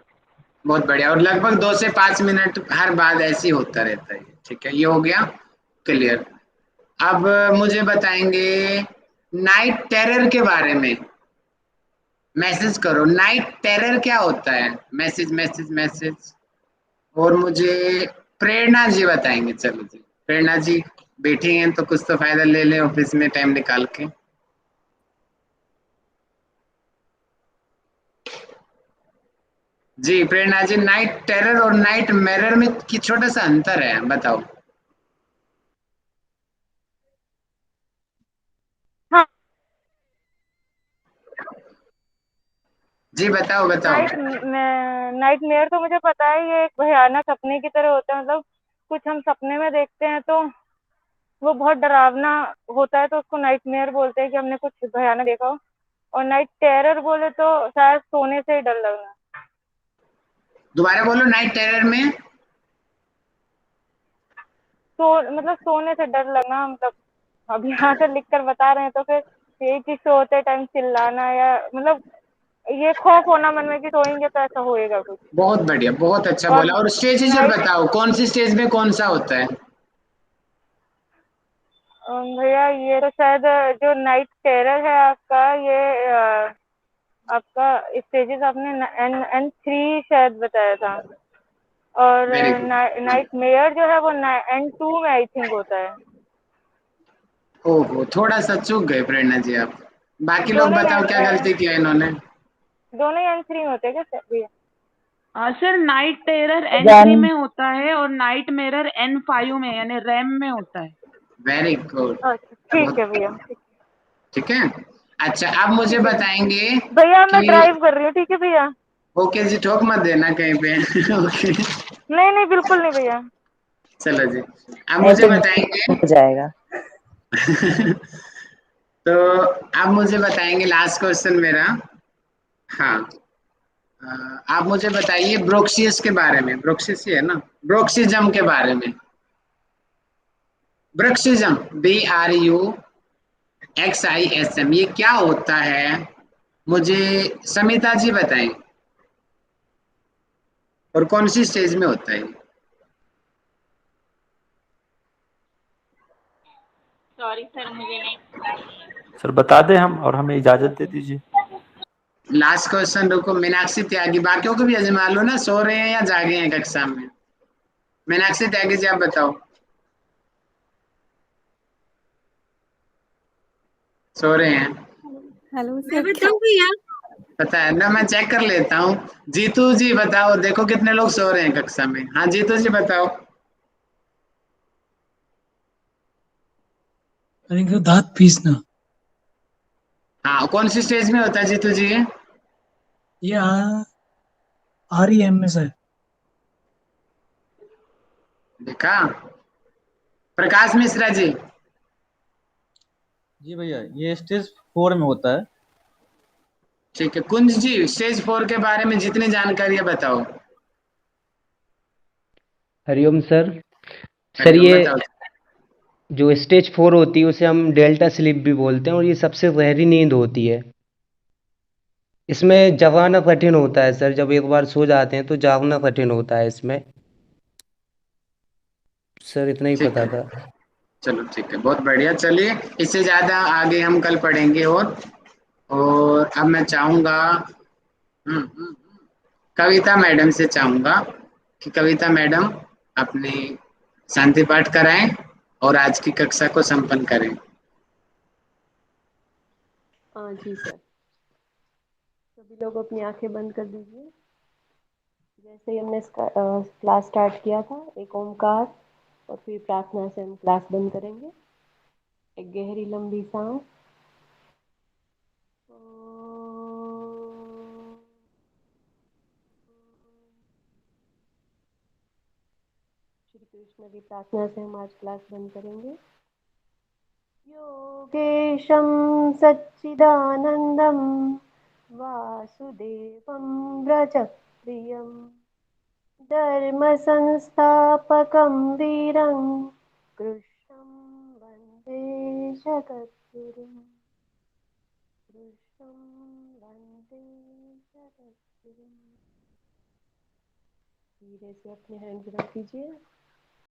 बहुत बढ़िया, और लगभग 2 से 5 मिनट हर बार ऐसे ही होता रहता है। ठीक है, ये हो गया क्लियर। अब मुझे बताएंगे नाइट टेरर के बारे में। मैसेज करो, नाइट टेरर क्या होता है, मैसेज मैसेज मैसेज। और मुझे प्रेरणा जी बताएंगे। चलो जी, प्रेरणा जी बैठी हैं तो कुछ तो फायदा ले लें ऑफिस में टाइम निकाल के। जी प्रेरणा जी, नाइट टेरर और नाइट मिरर में की छोटा सा अंतर है, बताओ। हाँ, जी बताओ बताओ। नाइट मेयर तो मुझे पता है, ये एक भयानक सपने की तरह होता है। मतलब कुछ हम सपने में देखते हैं तो वो बहुत डरावना होता है, तो उसको नाइट मेयर बोलते हैं कि हमने कुछ भयानक देखा हो। और नाइट टेरर बोले तो शायद सोने से ही डर लगना। दोबारा बोलो, नाइट टेरर में। तो मतलब सोने से डर लगना, मतलब अब यहाँ से लिख कर बता रहे हैं तो फिर यही चीज सोते टाइम चिल्लाना, या मतलब ये खौफ होना मन में कि सोएंगे तो ऐसा होएगा कुछ। बहुत बढ़िया, बहुत अच्छा और बोला। और स्टेजेस नाइट बताओ, कौन सी स्टेज में कौन सा होता है? भैया ये तो शायद जो नाइट टेरर है आपका, ये आपका स्टेजेस आपने N3 शायद बताया था। और वेरी गुड। नाइट मेयर जो है वो N2 में आई थिंक होता है। ओहो, थोड़ा सा चूक गए प्रेरणा जी आप। बाकी लोग दोनों बताओ क्या गलती किया इन्होंने। दोनों ही N3 में होते हैं क्या भैया? सर नाइट टेरर N3 में होता है और नाइट मिरर N5 में, यानी रैम में होता है। Very good. अच्छा ठीक है भैया। ठीक है, अच्छा, आप मुझे बताएंगे भैया मैं कि ड्राइव कर रही हूँ, ठीक है भैया। ओके जी, ठोक मत देना कहीं पे। ओके, नहीं नहीं बिल्कुल नहीं भैया। चलो जी, आप मुझे बताएंगे। हो जाएगा। तो आप मुझे बताएंगे, लास्ट क्वेश्चन मेरा। हाँ, आप मुझे बताइए ब्रोक्सियस के बारे में। ब्रोक्सियस ही है ना, ब्रोक्सिज्म के बारे में। ब्रक्सिज्म, BRUXISM, ये क्या होता है? मुझे समिता जी बताएं, और कौन सी स्टेज में होता है? सॉरी सर, मुझे नहीं पता। सर बता दें हम, और हमें इजाजत दे दीजिए। लास्ट क्वेश्चन, रुको, मीनाक्षी त्यागी, बाकियों को भी अजमा लो ना, सो रहे हैं या जागे हैं कक्षा में। मीनाक्षी त्यागी जी, आप बताओ। सो रहे हैं? हेलो मैं सर। बताऊं भैया? पता है ना, मैं चेक कर लेता हूँ। जीतू जी बताओ, देखो कितने लोग सो रहे हैं कक्षा में। हाँ जीतू जी बताओ। दांत पीसना। हाँ, कौन सी स्टेज में होता है जीतू जी? ये REM में है। देखा। प्रकाश मिश्रा जी। जी भैया, ये स्टेज 4 में होता है। ठीक है, कुंज जी, स्टेज 4 के बारे में जितनी जानकारी है बताओ। हरिओम सर। सर हरिओम, ये बताओ। जो स्टेज 4 होती है उसे हम डेल्टा स्लीप भी बोलते हैं, और ये सबसे गहरी नींद होती है। इसमें जगाना कठिन होता है सर, जब एक बार सो जाते हैं तो जागना कठिन होता है इसमें। सर इतना ही ठीक पता है, था। चलो ठीक है, बहुत बढ़िया। चलिए, इससे ज्यादा आगे हम कल पढ़ेंगे। और अब मैं चाहूंगा कविता मैडम से चाहूंगा कि कविता मैडम अपनी शांति पाठ कराएं और आज की कक्षा को संपन्न करें। हाँ जी सर, सभी लोग अपनी आंखें बंद कर दीजिए। जैसे ही हमने क्लास स्टार्ट किया था, एक ओमकार और फिर प्रार्थना से हम क्लास बंद करेंगे। एक गहरी लंबी सांस। श्री कृष्ण की प्रार्थना से हम आज क्लास बंद करेंगे। योगेशं सच्चिदानंदं वासुदेवं व्रजप्रियं धर्म संस्थापकं वीरं कृष्णं वन्दे जगद्गुरुं। कृष्णं वन्दे जगद्गुरुं। धीरे से अपने हैंड्स रख दीजिए।